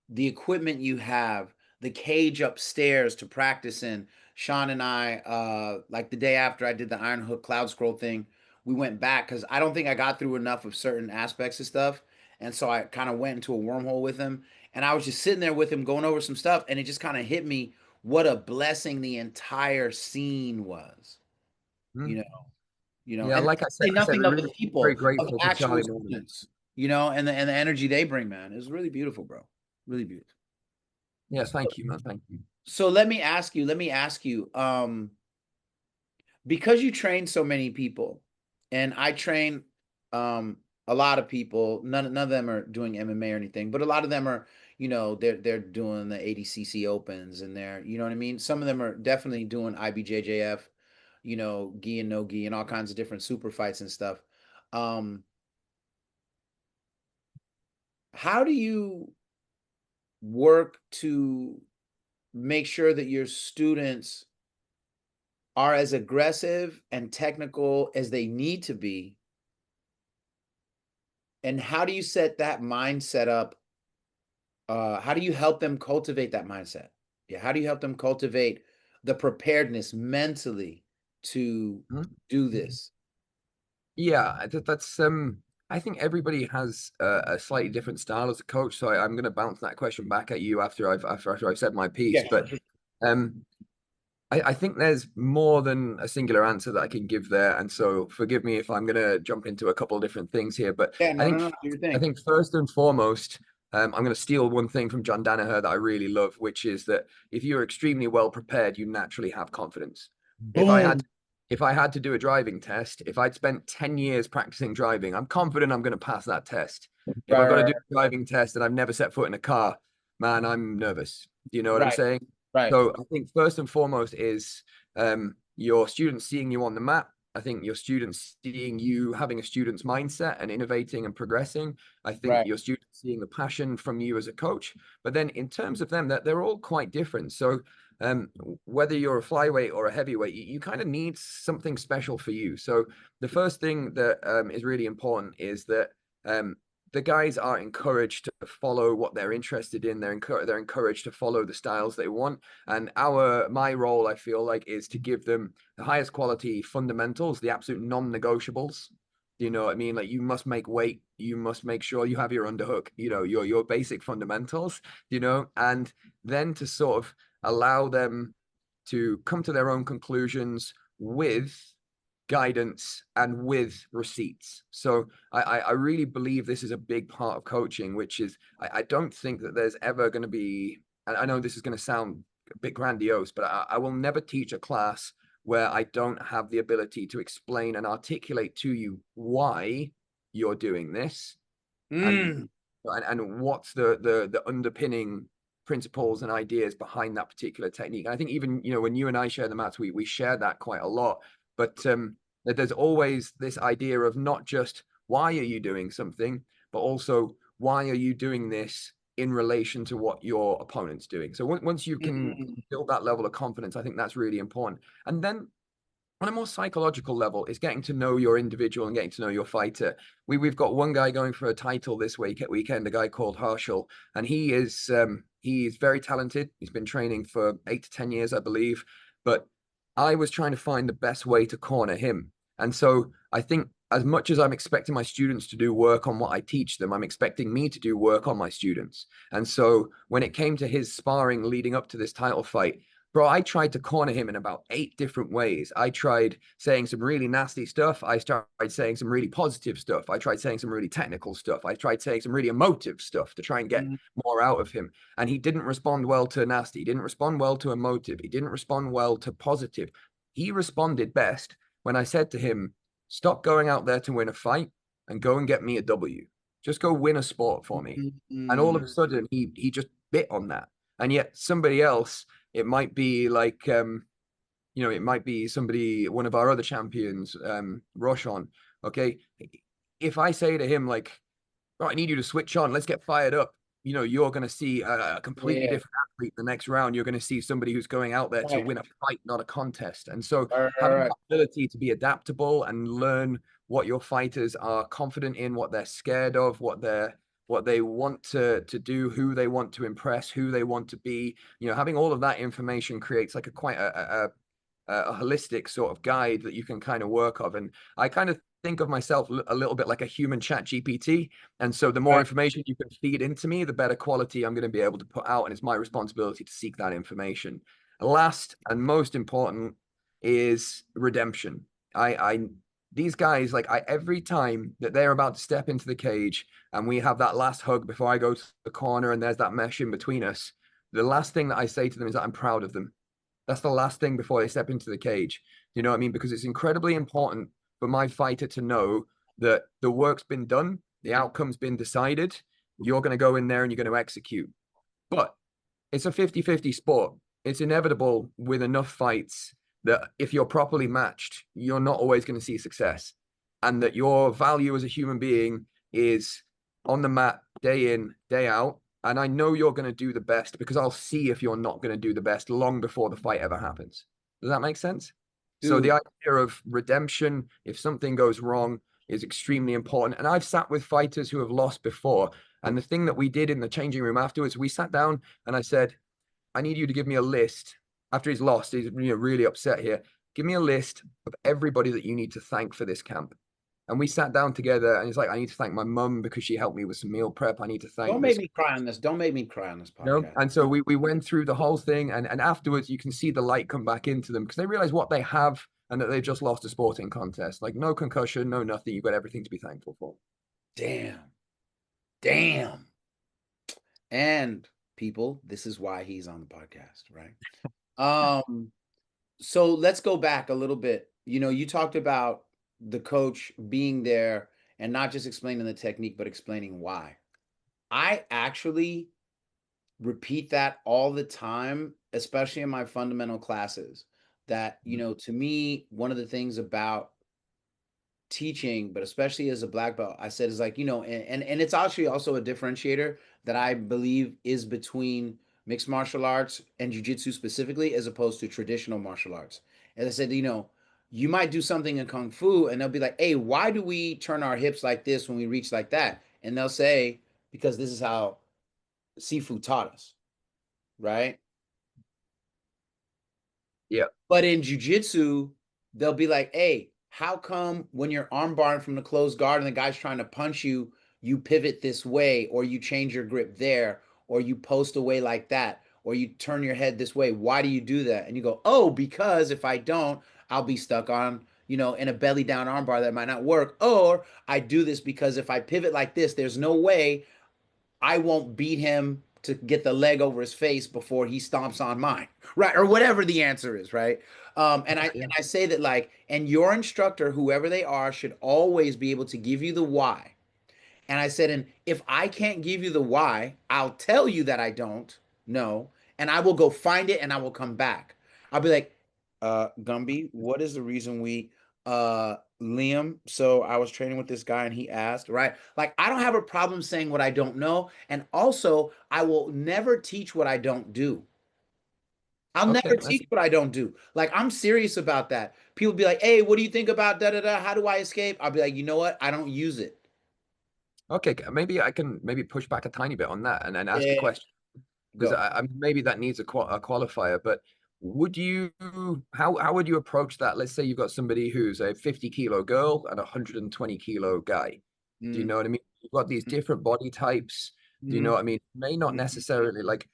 S1: the equipment you have, the cage upstairs to practice in. Sean and I, like the day after I did the Iron Hook Cloud Scroll thing, we went back because I don't think I got through enough of certain aspects of stuff. And so I kind of went into a wormhole with him. And I was just sitting there with him going over some stuff. And it just kind of hit me what a blessing the entire scene was, you
S2: Mm.
S1: know,
S2: Yeah,
S1: and
S2: like
S1: not to say
S2: I said,
S1: nothing
S2: we're
S1: of the
S2: really very
S1: people, of the
S2: grateful to
S1: actual
S2: Charlie Morton.
S1: students, and the energy they bring, man. It was really beautiful, bro. Really beautiful.
S2: Yeah, thank you, man. Thank you.
S1: So let me ask you, because you train so many people and I train a lot of people. None of them are doing MMA or anything, but a lot of them are, they're doing the ADCC Opens, and they're, you know what I mean? Some of them are definitely doing IBJJF, gi and no gi and all kinds of different super fights and stuff. Um, how do you work to make sure that your students are as aggressive and technical as they need to be? And how do you set that mindset up? How do you help them cultivate that mindset? Yeah, how do you help them cultivate the preparedness mentally to
S2: Mhm.
S1: do this?
S2: Yeah, that's I think everybody has a slightly different style as a coach. So I'm going to bounce that question back at you after I've said my piece.
S1: Yeah,
S2: But
S1: sure.
S2: um, I think there's more than a singular answer that I can give there. And so forgive me if I'm going to jump into a couple of different things here. But
S1: Yeah,
S2: I
S1: no,
S2: think
S1: no, no, do your
S2: I
S1: thing.
S2: think first and foremost, I'm going to steal one thing from John Danaher that I really love, which is that if you're extremely well prepared, you naturally have confidence. If I had
S1: Boom.
S2: if I had to do a driving test, if I'd spent 10 years practicing driving, I'm confident I'm going to pass that test. If
S1: Right,
S2: I've got to
S1: right,
S2: do a driving test and I've never set foot in a car, man, I'm nervous. Do you know what I'm
S1: right,
S2: saying?
S1: right,
S2: So I think first and foremost is your students seeing you on the map. I think your students seeing you having a student's mindset and innovating and progressing. I think
S1: right.
S2: your students seeing the passion from you as a coach. But then in terms of them, that they're all quite different. So um, whether you're a flyweight or a heavyweight, you kind of need something special for you. So the first thing that is really important is that um, the guys are encouraged to follow what they're interested in. They're encouraged to follow the styles they want. And my role, I feel like, is to give them the highest quality fundamentals, the absolute non-negotiables. You know what I mean? Like you must make weight, you must make sure you have your underhook, your basic fundamentals, and then to sort of allow them to come to their own conclusions with guidance and with receipts. So I really believe this is a big part of coaching, which is I don't think that there's ever going to be, and I know this is going to sound a bit grandiose, but I will never teach a class where I don't have the ability to explain and articulate to you why you're doing this and
S1: Mm.
S2: and what's the underpinning principles and ideas behind that particular technique. And I think even when you and I share the mats, we share that quite a lot. But that there's always this idea of not just why are you doing something, but also why are you doing this in relation to what your opponent's doing. So once you can
S1: Mm.
S2: build that level of confidence, I think that's really important. And then on a more psychological level is getting to know your individual and getting to know your fighter. We've got one guy going for a title this weekend, a guy called Harshal, and he's very talented. He's been training for 8 to 10 years, I believe. But I was trying to find the best way to corner him. And so I think as much as I'm expecting my students to do work on what I teach them, I'm expecting me to do work on my students. And so when it came to his sparring leading up to this title fight, bro, I tried to corner him in about 8 different ways. I tried saying some really nasty stuff. I tried saying some really positive stuff. I tried saying some really technical stuff. I tried saying some really emotive stuff to try and get
S1: Mm.
S2: more out of him. And he didn't respond well to nasty. He didn't respond well to emotive. He didn't respond well to positive. He responded best when I said to him, stop going out there to win a fight and go and get me a W. Just go win a sport for me. And all of
S1: Mm.
S2: a sudden, he just bit on that. And yet somebody else, it might be like it might be somebody, one of our other champions, Roshan. Okay, if I say to him like, "Oh, I need you to switch on. Let's get fired up," you're going to see a completely
S1: Yeah.
S2: different athlete the next round. You're going to see somebody who's going out there to
S1: Right.
S2: win a fight, not a contest. And so,
S1: Right, right,
S2: having
S1: right.
S2: that ability to be adaptable and learn what your fighters are confident in, what they're scared of, what they want to do, who they want to impress, who they want to be. Having all of that information creates like a quite a holistic sort of guide that you can kind of work of. And I kind of think of myself a little bit like a human chat GPT. And so the more
S1: Right.
S2: information you can feed into me, the better quality I'm going to be able to put out. And it's my responsibility to seek that information. Last and most important is redemption. I these guys, like every time that they're about to step into the cage and we have that last hug before I go to the corner and there's that mesh in between us, the last thing that I say to them is that I'm proud of them. That's the last thing before they step into the cage. You know what I mean? Because it's incredibly important for my fighter to know that the work's been done, the outcome's been decided. You're going to go in there and you're going to execute. But it's a 50-50 sport. It's inevitable with enough fights that if you're properly matched, you're not always going to see success. And that your value as a human being is on the mat day in, day out. And I know you're going to do the best because I'll see if you're not going to do the best long before the fight ever happens. Does that make sense? So the
S1: Dude,
S2: idea of redemption, if something goes wrong, is extremely important. And I've sat with fighters who have lost before. And the thing that we did in the changing room afterwards, we sat down and I said, I need you to give me a list. After he's lost, he's really upset here. Give me a list of everybody that you need to thank for this camp. And we sat down together and he's like, I need to thank my mum because she helped me with some meal prep. I need to
S1: don't
S2: thank
S1: make
S2: this.
S1: me cry on this. Don't make me cry on this
S2: No.
S1: podcast.
S2: And so we went through the whole thing and afterwards you can see the light come back into them because they realize what they have and that they've just lost a sporting contest. Like no concussion, no nothing. You've got everything to be thankful for.
S1: Damn. Damn. And people, this is why he's on the podcast, right? So let's go back a little bit. You know, you talked about the coach being there and not just explaining the technique, but explaining why. I actually repeat that all the time, especially in my fundamental classes. That, you know, to me, one of the things about teaching, but especially as a black belt, I said is like, you know, and it's actually also a differentiator that I believe is between mixed martial arts and jujitsu specifically, as opposed to traditional martial arts. As I said, you know, you might do something in kung fu and they'll be like, hey, why do we turn our hips like this when we reach like that? And they'll say, because this is how Sifu taught us, right?
S2: Yeah.
S1: But in jujitsu, they'll be like, hey, how come when you're arm barring from the closed guard and the guy's trying to punch you, you pivot this way, or you change your grip there, or you post away like that, or you turn your head this way? Why do you do that? And you go, oh, because if I don't, I'll be stuck on, you know, in a belly down arm bar that might not work. Or I do this because if I pivot like this, there's no way I won't beat him to get the leg over his face before he stomps on mine, right? Or whatever the answer is, right? And I
S2: Yeah.
S1: and I say that like, and your instructor, whoever they are, should always be able to give you the why. And I said, and if I can't give you the why, I'll tell you that I don't know, and I will go find it and I will come back. I'll be like, Gumby, what is the reason we Liam, so I was training with this guy and he asked, right? Like I don't have a problem saying what I don't know, and also I will never teach what I don't do. I'll
S2: Okay.
S1: never
S2: That's
S1: teach what I don't do. Like I'm serious about that. People be like, "Hey, what do you think about da da da? How do I escape?" I'll be like, "You know what? I don't use it."
S2: okay. Maybe I can maybe push back a tiny bit on that and then ask a
S1: Yeah,
S2: question because
S1: go.
S2: maybe that needs a qualifier. But would you how would you approach that? Let's say you've got somebody who's a 50-kilo girl and a 120-kilo guy. Do you
S1: Mm,
S2: know what I mean? You've got these different body types. Do you know
S1: mm,
S2: what I mean? May not
S1: mm.
S2: necessarily like,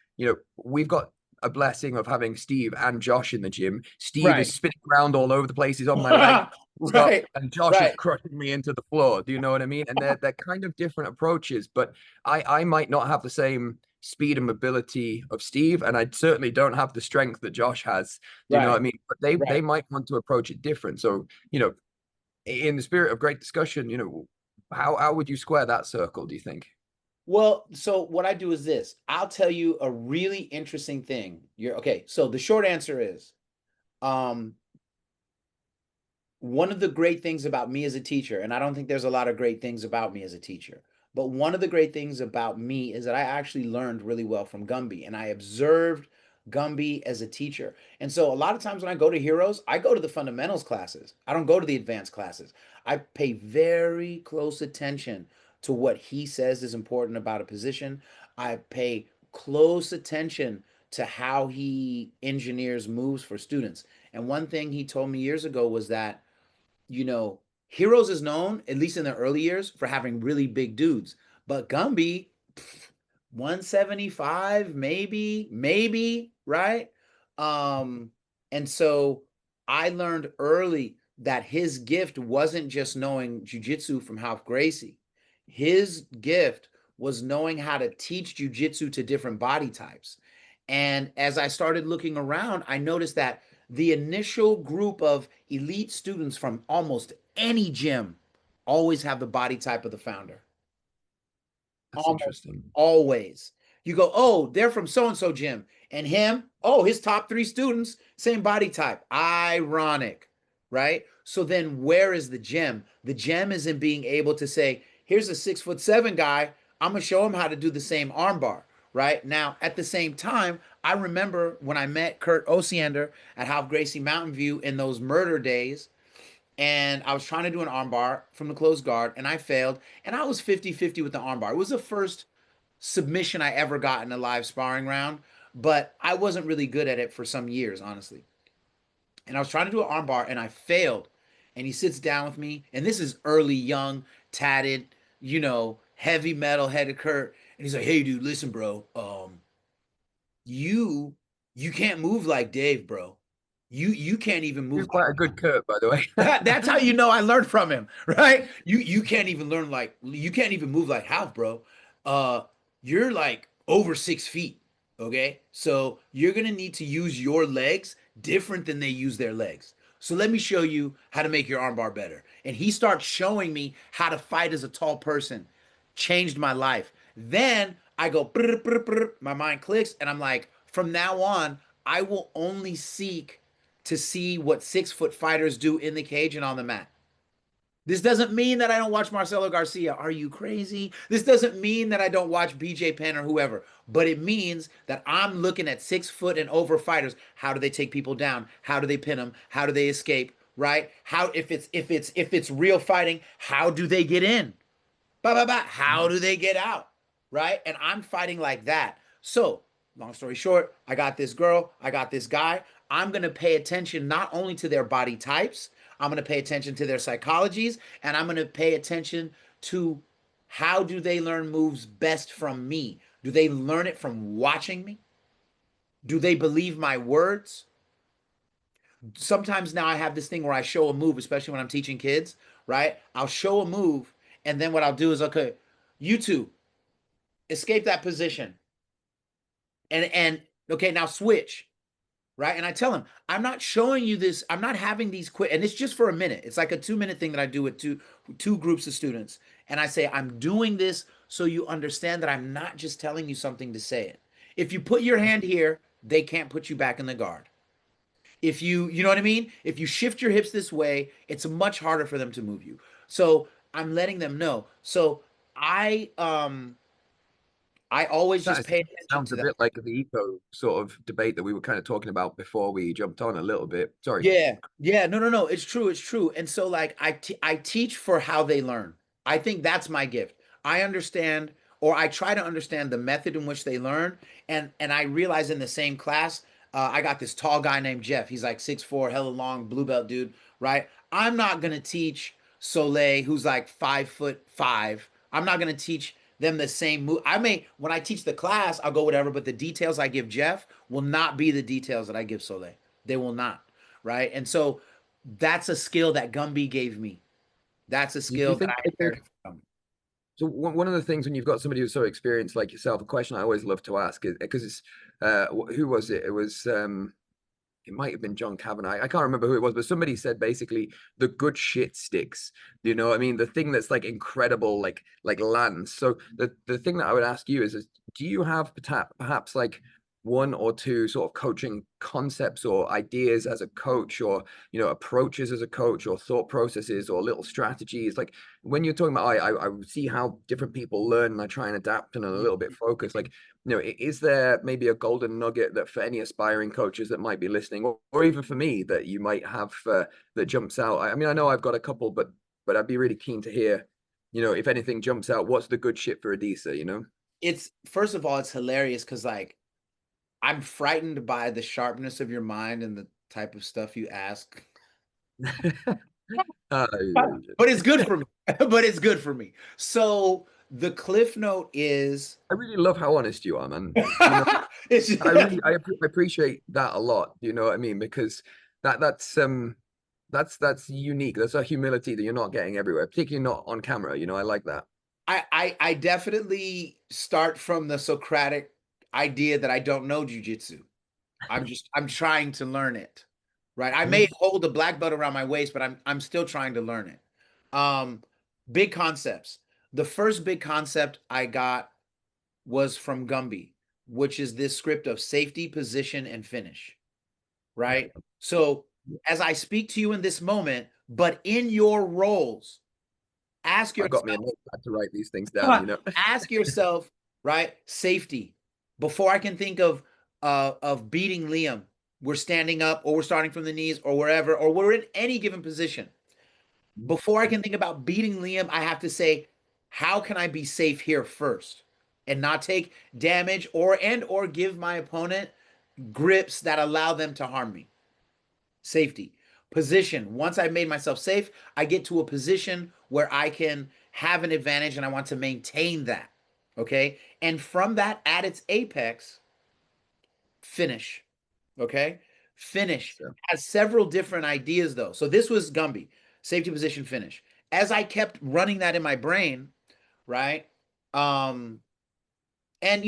S2: we've got a blessing of having Steve and Josh in the gym. Steve
S1: Right.
S2: is spinning around all over the place. He's on my leg. Stop.
S1: Right.
S2: And Josh is
S1: Right.
S2: crushing me into the floor. Do you know what I mean? And they're kind of different approaches, but I might not have the same speed and mobility of Steve, and I certainly don't have the strength that Josh has. Do you know what
S1: Right.
S2: I mean? But they
S1: Right.
S2: might want to approach it different. So, in the spirit of great discussion, how would you square that circle, do you think?
S1: Well, so what I do is this. I'll tell you a really interesting thing. You're okay. So the short answer is, um, one of the great things about me as a teacher, and I don't think there's a lot of great things about me as a teacher, but one of the great things about me is that I actually learned really well from Gumby and I observed Gumby as a teacher. And so a lot of times when I go to Heroes, I go to the fundamentals classes. I don't go to the advanced classes. I pay very close attention to what he says is important about a position. I pay close attention to how he engineers moves for students. And one thing he told me years ago was that, you know, Heroes is known, at least in the early years, for having really big dudes. But Gumby, 175, maybe, right? Um, and so I learned early that his gift wasn't just knowing jujitsu from Ralph Gracie. His gift was knowing how to teach jujitsu to different body types. And as I started looking around, I noticed that the initial group of elite students from almost any gym always have the body type of the founder.
S2: That's
S1: Almost
S2: interesting.
S1: always. You go, oh, they're from so and so gym. And him, oh, his top three students, same body type. Ironic, right? So then where is the gem? The gem is in being able to say, here's a 6'7" guy. I'm going to show him how to do the same armbar, right? Now, at the same time, I remember when I met Kurt Osiander at Half Gracie Mountain View in those murder days, and I was trying to do an armbar from the closed guard, and I failed. And I was 50-50 with the armbar. It was the first submission I ever got in a live sparring round, but I wasn't really good at it for some years, honestly. And I was trying to do an armbar, and I failed. And he sits down with me, and this is early, young, tatted, heavy metal headed Kurt. And he's like, "Hey, dude, listen, bro. You you can't move like Dave, bro. You can't even
S2: You're
S1: move
S2: quite a good Kurt, by the way.
S1: That's how you know I learned from him, right? You can't even learn like you can't even move like Half, bro. Uh, you're like over 6 feet, okay? So you're gonna need to use your legs different than they use their legs. So let me show you how to make your armbar better. And he starts showing me how to fight as a tall person. Changed my life. Then I go, brr, brr, brr, my mind clicks, and I'm like, from now on, I will only seek to see what 6 foot fighters do in the cage and on the mat. This doesn't mean that I don't watch Marcelo Garcia. Are you crazy? This doesn't mean that I don't watch BJ Penn or whoever, but it means that I'm looking at 6 foot and over fighters. How do they take people down? How do they pin them? How do they escape? Right? How if it's real fighting, how do they get in? How do they get out? Right? And I'm fighting like that. So, long story short, I got this girl, I got this guy. I'm going to pay attention not only to their body types, I'm going to pay attention to their psychologies, and I'm going to pay attention to how do they learn moves best from me? Do they learn it from watching me? Do they believe my words? Sometimes now I have this thing where I show a move, especially when I'm teaching kids, right? I'll show a move, and then what I'll do is, okay, you two, escape that position. And okay, now switch, right? And I tell him, I'm not showing you this, I'm not having these quick, and it's just for a minute. It's like a 2 minute thing that I do with two groups of students. And I say, I'm doing this so you understand that I'm not just telling you something to say it. If you put your hand here, they can't put you back in the guard. If you know what I mean? If you shift your hips this way, it's much harder for them to move you. So I'm letting them know. So I always just
S2: That
S1: pay attention
S2: sounds
S1: to
S2: a
S1: that.
S2: bit like the eco sort of debate that we were kind of talking about before we jumped on a little bit. Sorry.
S1: Yeah, yeah, no, no, no. It's true, it's true. And so, like, I teach for how they learn. I think that's my gift. I understand, or I try to understand the method in which they learn, and I realize in the same class, I got this tall guy named Jeff. He's like 6'4", hella long, blue belt dude, right? I'm not gonna teach Soleil, who's like 5'5". I'm not gonna teach them the same move. I may, when I teach the class, I'll go whatever, but the details I give Jeff will not be the details that I give Soleil. They will not, right? And so that's a skill that Gumby gave me. That's a
S2: Do you
S1: skill that
S2: think
S1: I
S2: like,
S1: inherited from Gumby.
S2: so? One of the things when you've got somebody who's so experienced like yourself, a question I always love to ask is because it's who was it? It was it might have been John Kavanagh. I can't remember who it was, but somebody said basically the good shit sticks. You know what I mean? The thing that's like incredible, like lands. So the thing that I would ask you is do you have perhaps like one or two sort of coaching concepts or ideas as a coach or approaches as a coach or thought processes or little strategies like when you're talking about I see how different people learn and I try and adapt and I'm a little bit focused like is there maybe a golden nugget that for any aspiring coaches that might be listening, or even for me that you might have that jumps out? I mean, I know I've got a couple, but I'd be really keen to hear, if anything jumps out, what's the good shit for Adisa?
S1: It's first of all, it's hilarious because like I'm frightened by the sharpness of your mind and the type of stuff you ask.
S2: uh,
S1: But it's good for me. But it's good for me. So the cliff note is
S2: I really love how honest you are, man.
S1: it's
S2: I appreciate that a lot. You know what I mean? Because that's unique. That's a humility that you're not getting everywhere, particularly not on camera. I like that.
S1: I definitely start from the Socratic idea that I don't know jujitsu. I'm trying to learn it. Right. I may hold a black belt around my waist, but I'm still trying to learn it. Um, big concepts. The first big concept I got was from Gumby, which is this script of safety, position, and finish, right? So as I speak to you in this moment, but in your roles, ask
S2: I got me a
S1: yourself,
S2: notepad to write these things down, you know.
S1: ask yourself, right? Safety. Before I can think of beating Liam, we're standing up or we're starting from the knees or wherever, or we're in any given position. Before I can think about beating Liam, I have to say, how can I be safe here first and not take damage or give my opponent grips that allow them to harm me? Safety. Position. Once I've made myself safe, I get to a position where I can have an advantage and I want to maintain that. Okay. And from that, at its apex, finish. Okay. Finish
S2: So,
S1: has several different ideas though. So this was Gumby, safety, position, finish. As I kept running that in my brain, right? Um, and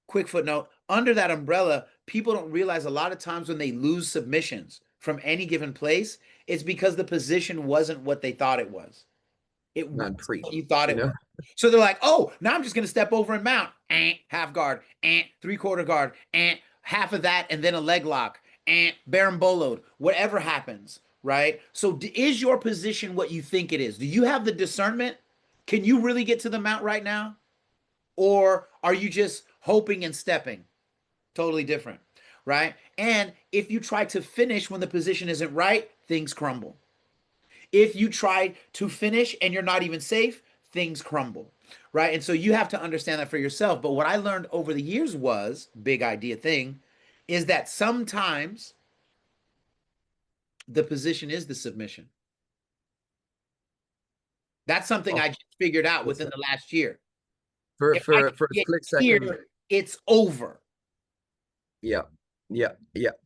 S1: quick footnote, under that umbrella, people don't realize a lot of times when they lose submissions from any given place, it's because the position wasn't what they thought it was. It was
S2: man,
S1: what
S2: preach,
S1: you thought
S2: you
S1: it was.
S2: know.
S1: So they're like, oh, now I'm just going to step over and mount. Half guard, three-quarter guard, half of that, and then a leg lock, berimboloed, whatever happens, right? So is your position what you think it is? Do you have the discernment? Can you really get to the mount right now? Or are you just hoping and stepping? Totally different, right? And if you try to finish when the position isn't right, things crumble. If you try to finish and you're not even safe, things crumble, right? And so you have to understand that for yourself. But what I learned over the years was big idea thing is that sometimes the position is the submission. That's something
S2: Oh,
S1: I just figured out
S2: yes,
S1: within the last year.
S2: for
S1: If I
S2: for
S1: can
S2: for a
S1: get
S2: split second.
S1: here, it's over.
S2: Yeah, yeah.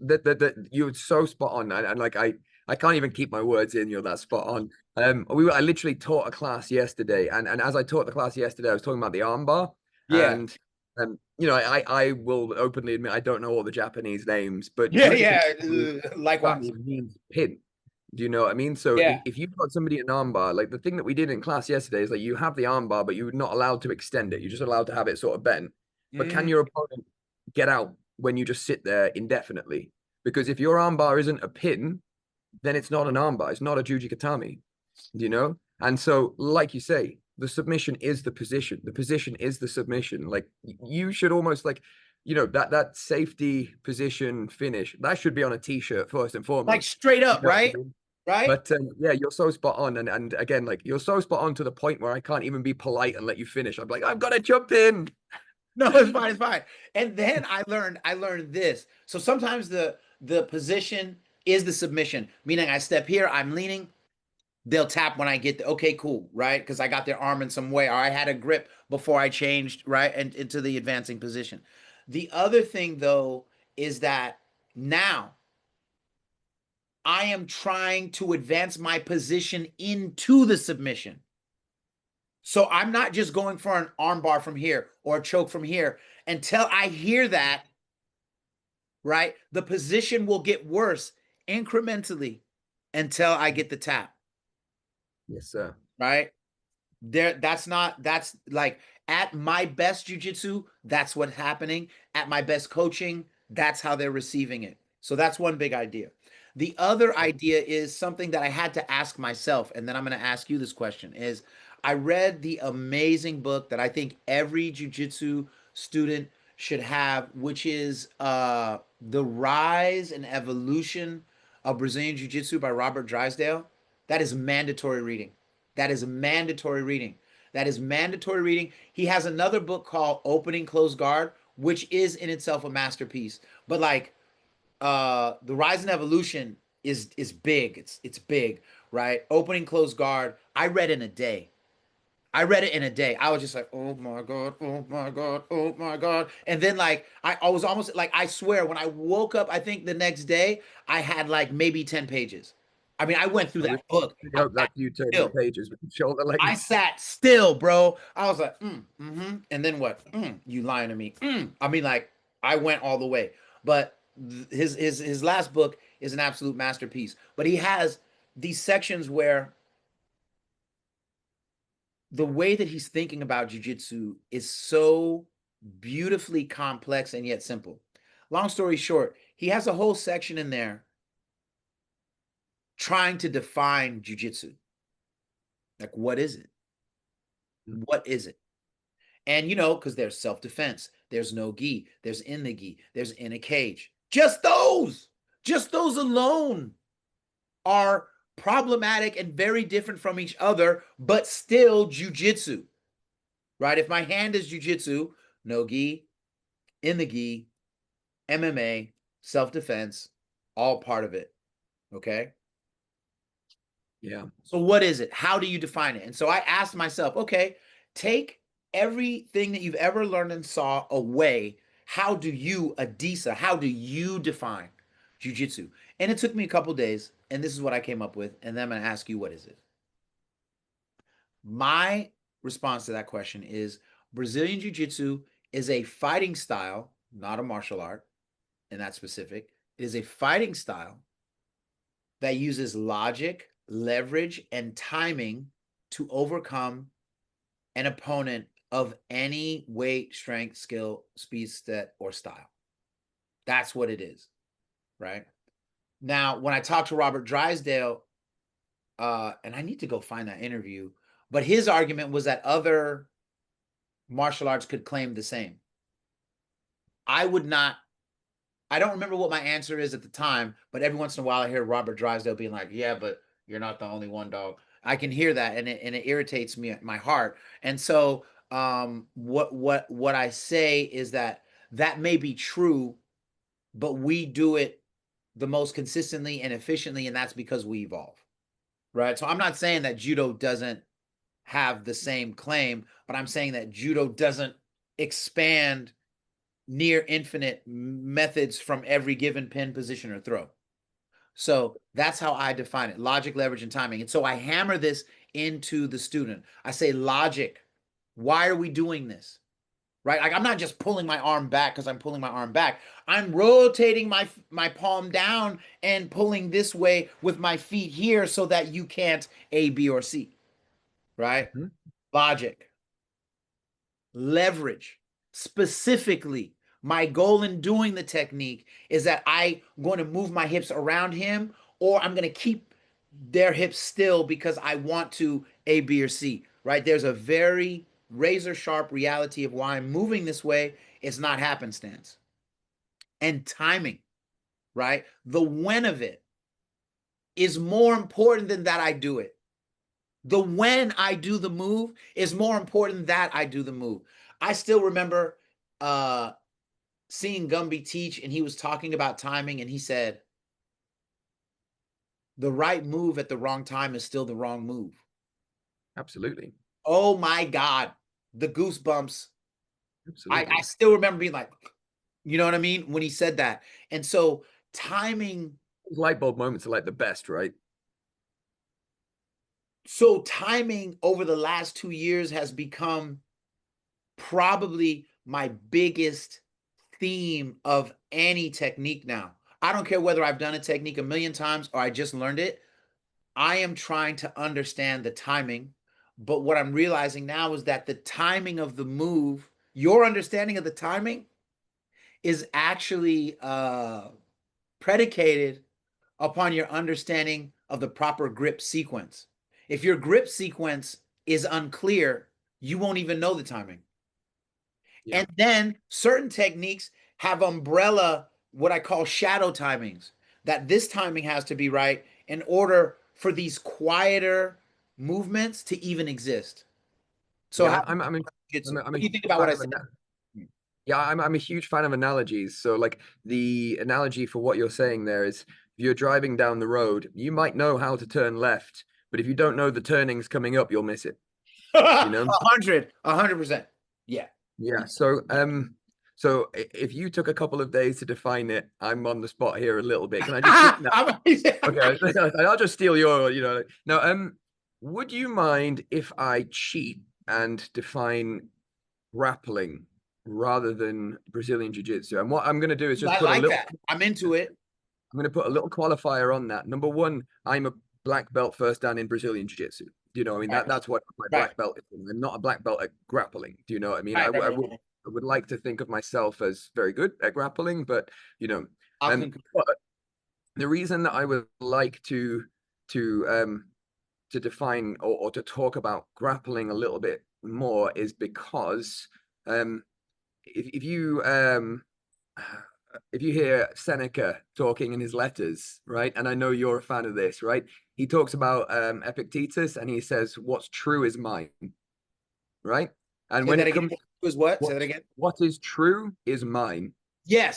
S2: That you're so spot on, and like I can't even keep my words in. You're that spot on. I literally taught a class yesterday, and as I taught the class yesterday, I was talking about the armbar,
S1: Yeah.
S2: and I will openly admit I don't know all the Japanese names, but
S1: Yeah,
S2: Jujitsu
S1: yeah. Likewise.
S2: means pin. Do you know what I mean? So
S1: Yeah.
S2: if you've got somebody in armbar, like the thing that we did in class yesterday is like you have the armbar, but you're not allowed to extend it. You're just allowed to have it sort of bent. But can
S1: Mm.
S2: your opponent get out when you just sit there indefinitely? Because if your armbar isn't a pin, then it's not an armbar. It's not a Jujikatami. Do you know? And so, like you say, the submission is the position. The position is the submission. Like you should almost like, that safety position finish that should be on a t-shirt first and
S1: Like
S2: foremost.
S1: straight
S2: You
S1: up,
S2: know what
S1: right?
S2: I mean?
S1: Right?
S2: But yeah, you're so spot on, and again, like you're so spot on to the point where I can't even be polite and let you finish. I'm like, I've got to jump in.
S1: No, it's fine, it's fine. And then I learned this. So sometimes the position is the submission, meaning I step here, I'm leaning, they'll tap when I get the okay, cool, right? Because I got their arm in some way, or I had a grip before I changed, right? And into the advancing position. The other thing though is that now I am trying to advance my position into the submission. So I'm not just going for an armbar from here or a choke from here until I hear that, right? The position will get worse incrementally until I get the tap,
S2: Yes, sir.
S1: right? That's like at my best jujitsu, that's what's happening. At my best coaching, that's how they're receiving it. So that's one big idea. The other idea is something that I had to ask myself, and then I'm going to ask you this question is I read the amazing book that I think every jujitsu student should have, which is The Rise and Evolution of Brazilian Jiu-Jitsu by Robert Drysdale. That is mandatory reading. That is mandatory reading. That is mandatory reading. He has another book called Opening Close Guard, which is in itself a masterpiece. But like The Rise and Evolution is big. It's big, right? Opening Close Guard, I read in a day. I read it in a day. I was just like, oh my God, oh my God, oh my God. And then like I was almost like I swear when I woke up, I think the next day, I had like maybe 10 pages. I mean, I went through
S2: I
S1: that book.
S2: really
S1: I
S2: hope
S1: sat
S2: that you turn the
S1: still.
S2: pages with shoulder
S1: I
S2: length.
S1: sat still, bro. I was like, and then what? You lying to me? I mean, like, I went all the way. But his last book is an absolute masterpiece. But he has these sections where the way that he's thinking about jujitsu is so beautifully complex and yet simple. Long story short, he has a whole section in there trying to define jujitsu. Like, what is it? What is it? And because there's self-defense, there's no gi, there's in the gi, there's in a cage. Just those alone are problematic and very different from each other, but still jujitsu, right? If my hand is jujitsu, no gi, in the gi, MMA, self-defense, all part of it. Okay.
S2: Yeah.
S1: So what is it? How do you define it? And so I asked myself, okay, take everything that you've ever learned and saw away. How do you, Adisa, how do you define jujitsu? And it took me a couple days, and this is what I came up with. And then I'm going to ask you, what is it? My response to that question is Brazilian jiu-jitsu is a fighting style, not a martial art, and that's specific. It is a fighting style that uses logic, leverage, and timing to overcome an opponent of any weight, strength, skill, speed, set, or style. That's what it is, right? Now, when I talked to Robert Drysdale, and I need to go find that interview, but his argument was that other martial arts could claim the same. I would not. I don't remember what my answer is at the time, but every once in a while I hear Robert Drysdale being like, "Yeah, but you're not the only one, dog." I can hear that, and it irritates me at my heart. And so, what I say is that that may be true, but we do it the most consistently and efficiently, and that's because we evolve, right? So I'm not saying that judo doesn't have the same claim, but I'm saying that judo doesn't expand near infinite methods from every given pin, position, or throw. So that's how I define it: logic, leverage, and timing. And so I hammer this into the student. I say, logic. Why are we doing this? Right? Like, I'm not just pulling my arm back because I'm pulling my arm back. I'm rotating my palm down and pulling this way with my feet here so that you can't A, B, or C. Right?
S2: Mhm.
S1: Logic, leverage. Specifically, my goal in doing the technique is that I'm going to move my hips around him, or I'm going to keep their hips still because I want to A, B, or C, right? There's a very razor sharp reality of why I'm moving this way. It's not happenstance. And timing, right? The when of it is more important than that I do it. The when I do the move is more important that I do the move. I still remember seeing Gumby teach, and he was talking about timing, and he said, the right move at the wrong time is still the wrong move.
S2: Absolutely.
S1: Oh my God, the goosebumps. I
S2: Absolutely.
S1: still remember being like, you know what I mean? When he said that. And so timing,
S2: Light bulb moments are like the best, right?
S1: timing over the last 2 years has become probably my biggest theme of any technique now. I don't care whether I've done a technique a million times or I just learned it. I am trying to understand the timing. But what I'm realizing now is that the timing of the move, your understanding of the timing, is actually predicated upon your understanding of the proper grip sequence. If your grip sequence is unclear, you won't even know the timing.
S2: Yeah.
S1: And then certain techniques have umbrella, what I call shadow timings, that this timing has to be right in order for these quieter movements to even exist. So
S2: Yeah,
S1: how
S2: I'm I'm a,
S1: jitsu?
S2: I'm
S1: What
S2: a
S1: do you think
S2: huge
S1: about what
S2: fan
S1: I
S2: of
S1: said?
S2: yeah, I'm a huge fan of analogies. So like the analogy for what you're saying there is if you're driving down the road, you might know how to turn left, but if you don't know the turnings coming up, you'll miss it, you know?
S1: 100%. Yeah.
S2: Yeah. So if you took a couple of days to define it, I'm on the spot here a little bit. Can I just steal? No. Okay, I'll just steal your, Now, would you mind if I cheat and define grappling rather than Brazilian Jiu-Jitsu? And what I'm going to do is just
S1: I
S2: put a
S1: like
S2: little,
S1: that. I'm into it.
S2: I'm going to put a little qualifier on that. Number one, I'm a black belt first dan in Brazilian Jiu-Jitsu. Do you know what I mean?
S1: Right,
S2: That's what my
S1: right,
S2: black belt is. I'm not a black belt at grappling. Do you know what I mean?
S1: right, right, right, right.
S2: I would like to think of myself as very good at grappling, but you know,
S1: I'll concur.
S2: but the reason that I would like to define or to talk about grappling a little bit more is because um, if you if you hear Seneca talking in his letters, right, and I know you're a fan of this, right? He talks about Epictetus, and he says, "What's true is mine," right? And
S1: Say
S2: when
S1: that
S2: it
S1: again.
S2: comes,
S1: Was what? Say
S2: what
S1: that again.
S2: what is true is mine.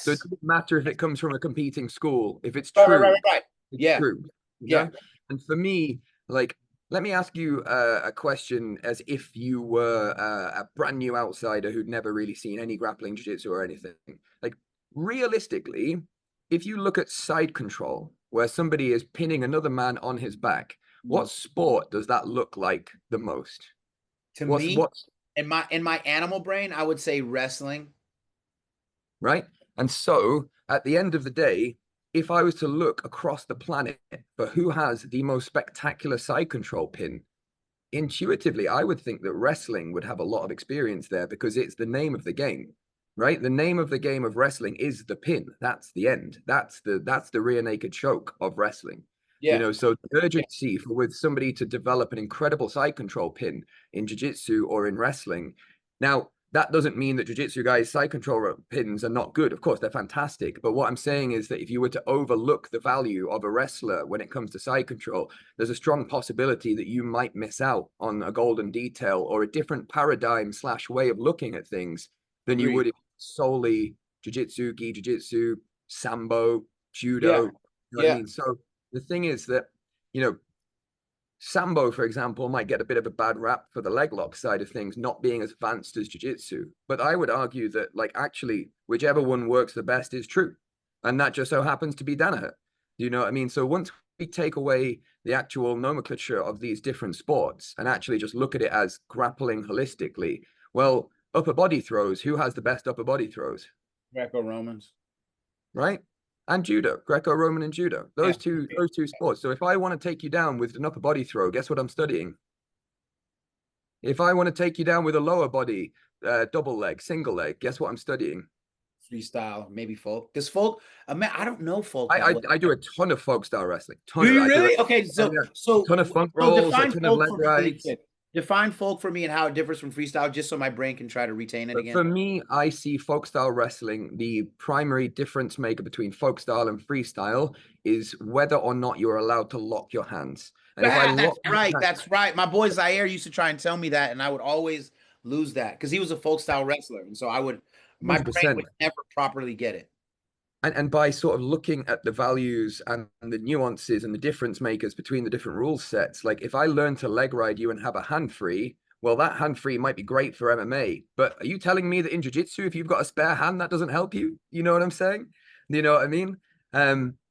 S2: So it
S1: Yes.
S2: doesn't matter if it comes from a competing school. If it's
S1: Right, right, right,
S2: true,
S1: right, right.
S2: it's
S1: Yeah,
S2: true.
S1: yeah.
S2: Okay. And for me, like, let me ask you a question as if you were a brand new outsider who'd never really seen any grappling jiu-jitsu or anything. Like, realistically, if you look at side control, where somebody is pinning another man on his back,
S1: Mm.
S2: what sport does that look like the most?
S1: To
S2: What's
S1: me,
S2: what's
S1: in my animal brain, I would say wrestling.
S2: right? And so at the end of the day, if I was to look across the planet for who has the most spectacular side control pin, intuitively, I would think that wrestling would have a lot of experience there because it's the name of the game, right? The name of the game of wrestling is the pin. That's the end. That's the rear naked choke of wrestling. You
S1: Yeah,
S2: know, so the
S1: yeah,
S2: urgency for with somebody to develop an incredible side control pin in jiu-jitsu or in wrestling. Now, that doesn't mean that jiu-jitsu guys' side control pins are not good. Of course, they're fantastic. But what I'm saying is that if you were to overlook the value of a wrestler when it comes to side control, there's a strong possibility that you might miss out on a golden detail or a different paradigm slash way of looking at things than you
S1: agreed.
S2: would if solely jiu-jitsu, gi jiu-jitsu, sambo, judo.
S1: Yeah,
S2: You know what I
S1: yeah,
S2: mean? So the thing is that, you know, Sambo, for example, might get a bit of a bad rap for the leg lock side of things, not being as advanced as jiu-jitsu. But I would argue that, like, actually, whichever one works the best is true. And that just so happens to be Danaher. Do you know what I mean? So once we take away the actual nomenclature of these different sports and actually just look at it as grappling holistically, well, upper body throws, who has the best upper body throws?
S1: Greco-Romans.
S2: Right? And judo, Greco-Roman and judo.
S1: Yeah,
S2: Those two sports. So if I want to take you down with an upper body throw, guess what I'm studying? If I want to take you down with a lower body, double leg, single leg, guess what I'm studying?
S1: freestyle, maybe folk. Does folk? Man, I don't know folk that well.
S2: I do a ton of folk style wrestling.
S1: Do
S2: Ton of it.
S1: you
S2: I do
S1: really? Okay, so
S2: a ton of front rolls, a
S1: define
S2: ton of
S1: folk
S2: leg
S1: for me really
S2: rides.
S1: quick. Define folk for me and how it differs from freestyle, just so my brain can try to retain it
S2: But
S1: again.
S2: for me, I see folk style wrestling, the primary difference maker between folk style and freestyle is whether or not you're allowed to lock your hands. And if I
S1: Ah, that's
S2: lock my
S1: right.
S2: hands,
S1: That's right. My boy Zaire used to try and tell me that, and I would always lose that because he was a folk style wrestler, and so my brain would
S2: 100%.
S1: never properly get it.
S2: And by sort of looking at the values and the nuances and the difference makers between the different rule sets, like if I learn to leg ride you and have a hand free, well, that hand free might be great for MMA. But are you telling me that in jiu-jitsu, if you've got a spare hand, that doesn't help you? You know what I'm saying? You know what I mean?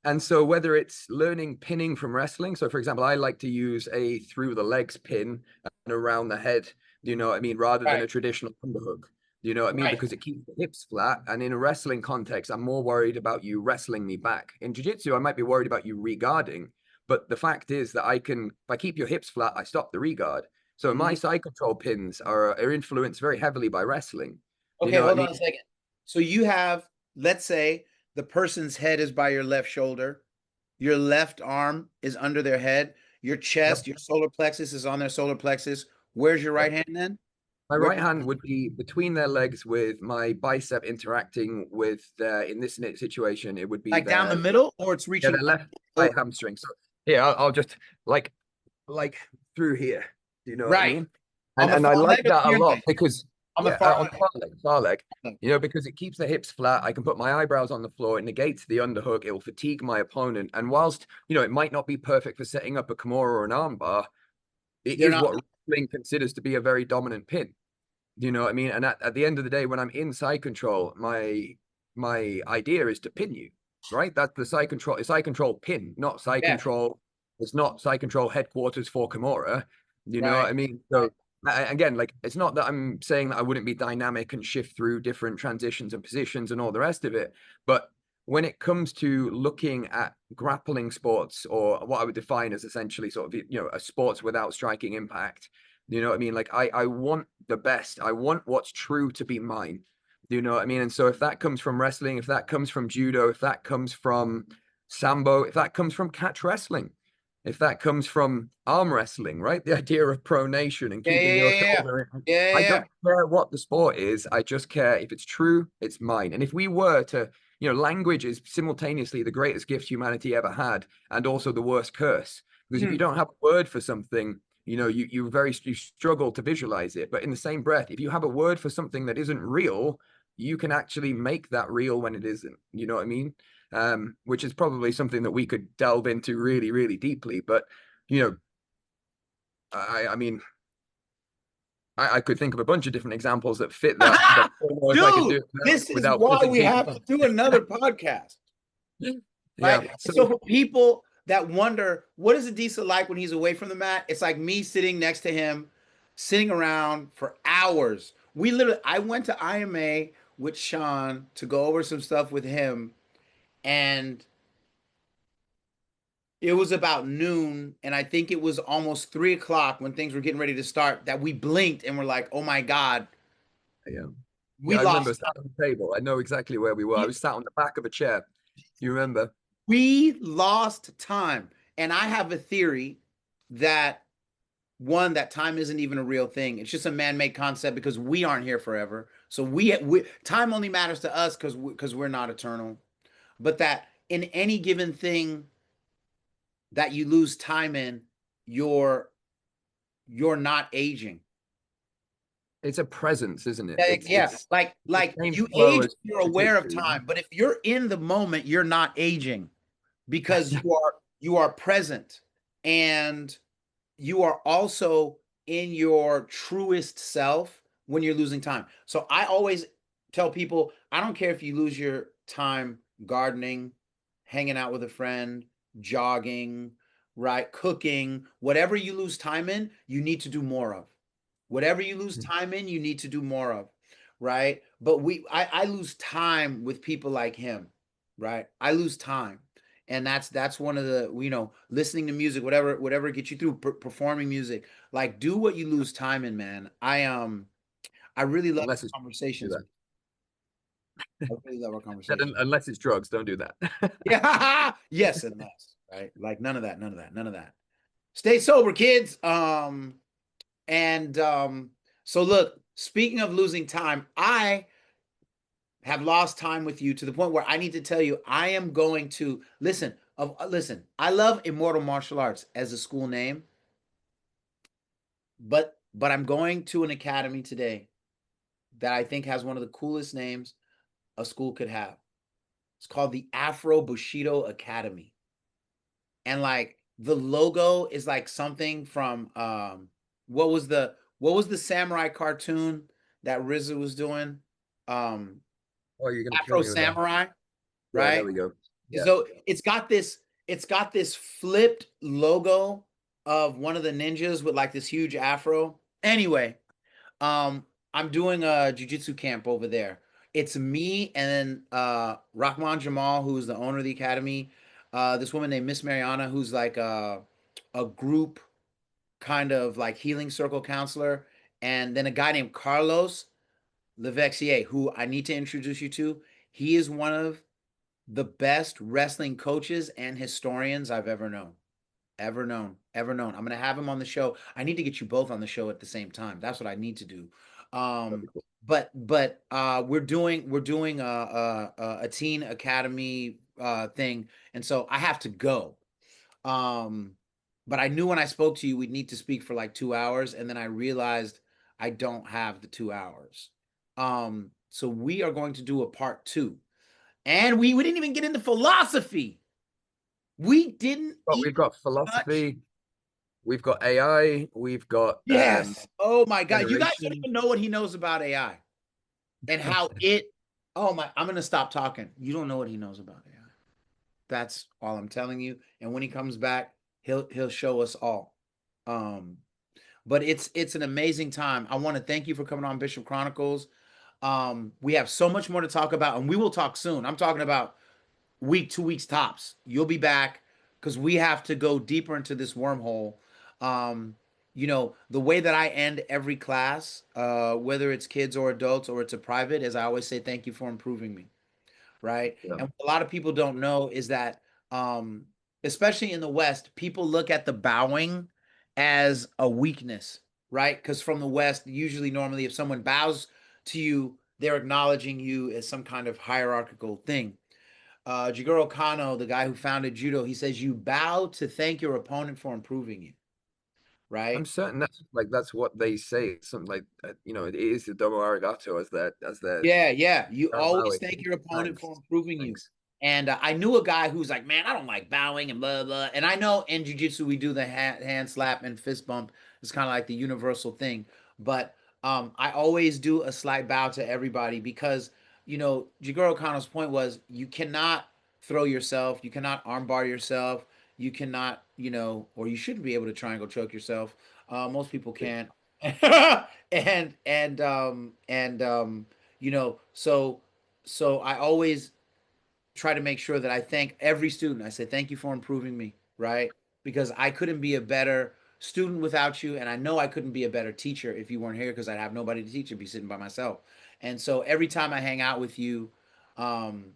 S2: And so whether it's learning pinning from wrestling, so for example, I like to use a through the legs pin and around the head, you know what I mean, rather than
S1: Right,
S2: a traditional underhook. You know what I mean?
S1: right.
S2: Because it keeps the hips flat. And in a wrestling context, I'm more worried about you wrestling me back. In jiu-jitsu, I might be worried about you regarding. But the fact is that if I keep your hips flat, I stop the regard. So
S1: Mhm.
S2: my side control pins are influenced very heavily by wrestling. You
S1: Okay,
S2: know what I
S1: hold
S2: mean?
S1: on a second. So you have, let's say, the person's head is by your left shoulder, your left arm is under their head, your chest,
S2: Yep.
S1: your solar plexus is on their solar plexus. Where's your right
S2: Yep.
S1: hand then?
S2: My
S1: Where,
S2: right hand would be between their legs with my bicep interacting with their, in this situation, it would be
S1: like down the
S2: their,
S1: middle, or it's
S2: yeah,
S1: reaching
S2: their
S1: up?
S2: left thigh
S1: Oh,
S2: hamstring. So yeah, I'll just like like through here. Do you know what I
S1: right.
S2: mean?
S1: On the
S2: And
S1: far
S2: I like
S1: leg or the
S2: that a
S1: near
S2: lot
S1: leg?
S2: because
S1: On the
S2: yeah,
S1: far
S2: on the far leg,
S1: leg.
S2: you know, because it keeps the hips flat. I can put my eyebrows on the floor. It negates the underhook. It will fatigue my opponent. And whilst you know it might not be perfect for setting up a Kimura or an armbar, it
S1: They're
S2: is
S1: not.
S2: what wrestling considers to be a very dominant pin. Do you know what I mean? And at the end of the day, when I'm in side control, my idea is to pin you, right? That's the side control. It's side control pin, not side
S1: Yeah,
S2: control. It's not side control headquarters for Kimura. You know what
S1: right.
S2: I mean?
S1: Right.
S2: So again, like it's not that I'm saying that I wouldn't be dynamic and shift through different transitions and positions and all the rest of it, but when it comes to looking at grappling sports, or what I would define as essentially sort of, a sports without striking impact, you know what I mean? Like I want the best. I want what's true to be mine. Do you know what I mean? And so if that comes from wrestling, if that comes from judo, if that comes from sambo, if that comes from catch wrestling, if that comes from arm wrestling, right? The idea of pronation and
S1: Yeah,
S2: keeping
S1: yeah,
S2: your
S1: yeah,
S2: shoulder in.
S1: yeah, yeah,
S2: I
S1: yeah.
S2: don't care what the sport is. I just care if it's true, it's mine. And if we were to, language is simultaneously the greatest gift humanity ever had and also the worst curse. Because if you
S1: Mhm.
S2: don't have a word for something, you struggle to visualize it. But in the same breath, if you have a word for something that isn't real, you can actually make that real when it isn't. You know what I mean? Which is probably something that we could delve into really, really deeply. But you know, I mean, I could think of a bunch of different examples that fit that almost I could
S1: Dude,
S2: do it
S1: this is
S2: without
S1: why
S2: putting
S1: we
S2: people
S1: have to do another podcast.
S2: Yeah.
S1: Right.
S2: So
S1: So for people that wonder, what is Adisa like when he's away from the mat? It's like me sitting next to him, sitting around for hours. I went to IMA with Sean to go over some stuff with him, and it was about noon, and I think it was almost 3 o'clock when things were getting ready to start that we blinked and were like, oh my God,
S2: yeah.
S1: we
S2: Yeah, I remember
S1: lost
S2: sat on the table. I know exactly where we were. I
S1: time.
S2: was sat on the back of a chair. You remember?
S1: We lost time. And I have a theory that one, that time isn't even a real thing. It's just a man-made concept because we aren't here forever. So we time only matters to us because we're not eternal. But that in any given thing that you lose time in, you're you're not aging.
S2: It's a presence, isn't it?
S1: Yeah,
S2: It's
S1: yeah.
S2: it's the
S1: Like
S2: same
S1: you
S2: flow
S1: age
S2: as
S1: when you're aware of
S2: jujitsu,
S1: time, but if you're in the moment, you're not aging because you are present, and you are also in your truest self when you're losing time. So I always tell people, I don't care if you lose your time gardening, hanging out with a friend, jogging, right, cooking, whatever you lose time in, you need to do more of. Whatever you lose time in, you need to do more of, right? But I lose time with people like him, right? I lose time, and that's one of the, listening to music, whatever gets you through, performing music. Like, do what you lose time in, man. I really love
S2: unless it's do
S1: conversations.
S2: that.
S1: I really love our conversation.
S2: Unless it's drugs, don't do that.
S1: Yeah, yes, and less, right? Like none of that, none of that, none of that. Stay sober, kids. And so look, speaking of losing time, I have lost time with you to the point where I need to tell you I am going to listen. I love Immortal Martial Arts as a school name, but I'm going to an academy today that I think has one of the coolest names a school could have. It's called the Afro Bushido Academy. And like the logo is like something from what was the samurai cartoon that RZA was doing? Um
S2: Oh, you're gonna kill
S1: Afro
S2: me with that.
S1: Samurai,
S2: Yeah, there
S1: right?
S2: we go. Yeah.
S1: So it's got this flipped logo of one of the ninjas with like this huge afro. Anyway, I'm doing a jujitsu camp over there. It's me and then Rahman Jamal, who's the owner of the academy. This woman named Miss Mariana, who's like a group kind of like healing circle counselor, and then a guy named Carlos Levexier, who I need to introduce you to. He is one of the best wrestling coaches and historians I've ever known. Ever known, ever known. I'm gonna have him on the show. I need to get you both on the show at the same time. That's what I need to do.
S2: That'd be
S1: Um,
S2: cool.
S1: but we're doing a teen academy thing, and so I have to go. Um, but I knew when I spoke to you we'd need to speak for like 2 hours, and then I realized I don't have the 2 hours. So we are going to do a part two, and we didn't even get into philosophy. We didn't
S2: But
S1: even
S2: we've got
S1: touch.
S2: philosophy, we've got AI, we've got
S1: Yes. Oh my God. You guys don't
S2: generation.
S1: even know what he knows about AI and how it. Oh my. I'm gonna stop talking. You don't know what he knows about AI. That's all I'm telling you. And when he comes back, he'll show us all. Um, but it's an amazing time. I want to thank you for coming on Bishop Chronicles. We have so much more to talk about, and we will talk soon. I'm talking about week, 2 weeks tops. You'll be back because we have to go deeper into this wormhole. Um, the way that I end every class, whether it's kids or adults or it's a private, is I always say thank you for improving me, right?
S2: Yeah.
S1: And what a lot of people don't know is that, um, especially in the West, people look at the bowing as a weakness, right? Because from the West, usually, normally, if someone bows to you, they're acknowledging you as some kind of hierarchical thing. Jigoro Kano, the guy who founded judo, he says you bow to thank your opponent for improving you,
S2: I'm
S1: right?
S2: certain that's what they say. Something like it is the domo arigato as their
S1: Yeah, yeah. You always
S2: bowing.
S1: thank your opponent for
S2: Thanks,
S1: improving you.
S2: thanks.
S1: And I knew a guy who's like, man, I don't like bowing and blah blah. And I know in jujitsu we do the hand slap and fist bump. It's kind of like the universal thing. But I always do a slight bow to everybody because Jigoro Kano's point was you cannot throw yourself, you cannot armbar yourself, you cannot, or you shouldn't be able to triangle choke yourself. Most people can't. And so I always try to make sure that I thank every student. I say thank you for improving me, right? Because I couldn't be a better student without you, and I know I couldn't be a better teacher if you weren't here because I'd have nobody to teach. I'd be sitting by myself. And so every time I hang out with you, um,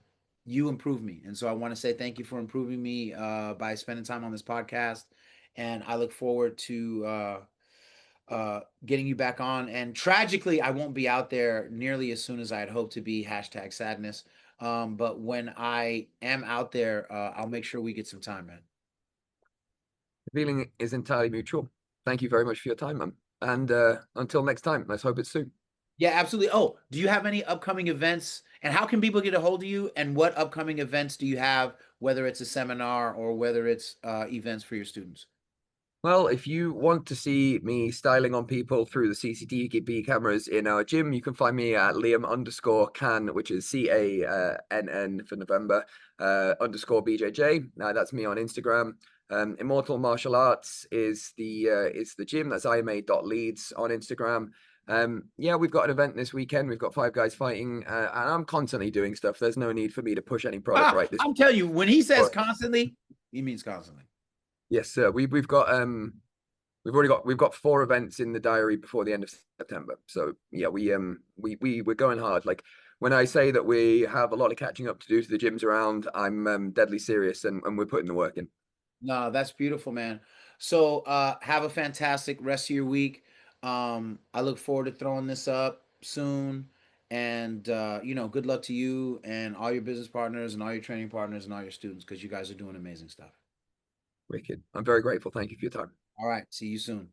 S1: you improve me. And so I want to say thank you for improving me by spending time on this podcast. And I look forward to getting you back on. And tragically, I won't be out there nearly as soon as I had hoped to be. Hashtag sadness. But when I am out there, I'll make sure we get some time, man.
S2: The feeling is entirely mutual. Thank you very much for your time, man. And until next time, let's hope it's soon.
S1: Yeah, absolutely. Oh, do you have any upcoming events? And how can people get a hold of you? And what upcoming events do you have, whether it's a seminar or whether it's events for your students?
S2: Well, if you want to see me styling on people through the CCTV cameras in our gym, you can find me at Liam_Cann, which is CANN for November, _BJJ. That's me on Instagram. Immortal Martial Arts is the gym. That's IMA.Leeds on Instagram. Yeah, we've got an event this weekend. We've got five guys fighting, and I'm constantly doing stuff. There's no need for me to push any product right this.
S1: I'm telling you, when he says constantly, he means constantly.
S2: Yes, sir. We've got 4 events in the diary before the end of September. So yeah, we're going hard. Like when I say that we have a lot of catching up to do to the gyms around, I'm deadly serious and we're putting the work in.
S1: No, that's beautiful, man. So have a fantastic rest of your week. I look forward to throwing this up soon. And good luck to you and all your business partners and all your training partners and all your students because you guys are doing amazing stuff.
S2: Wicked. I'm very grateful. Thank you for your time.
S1: All right, see you soon.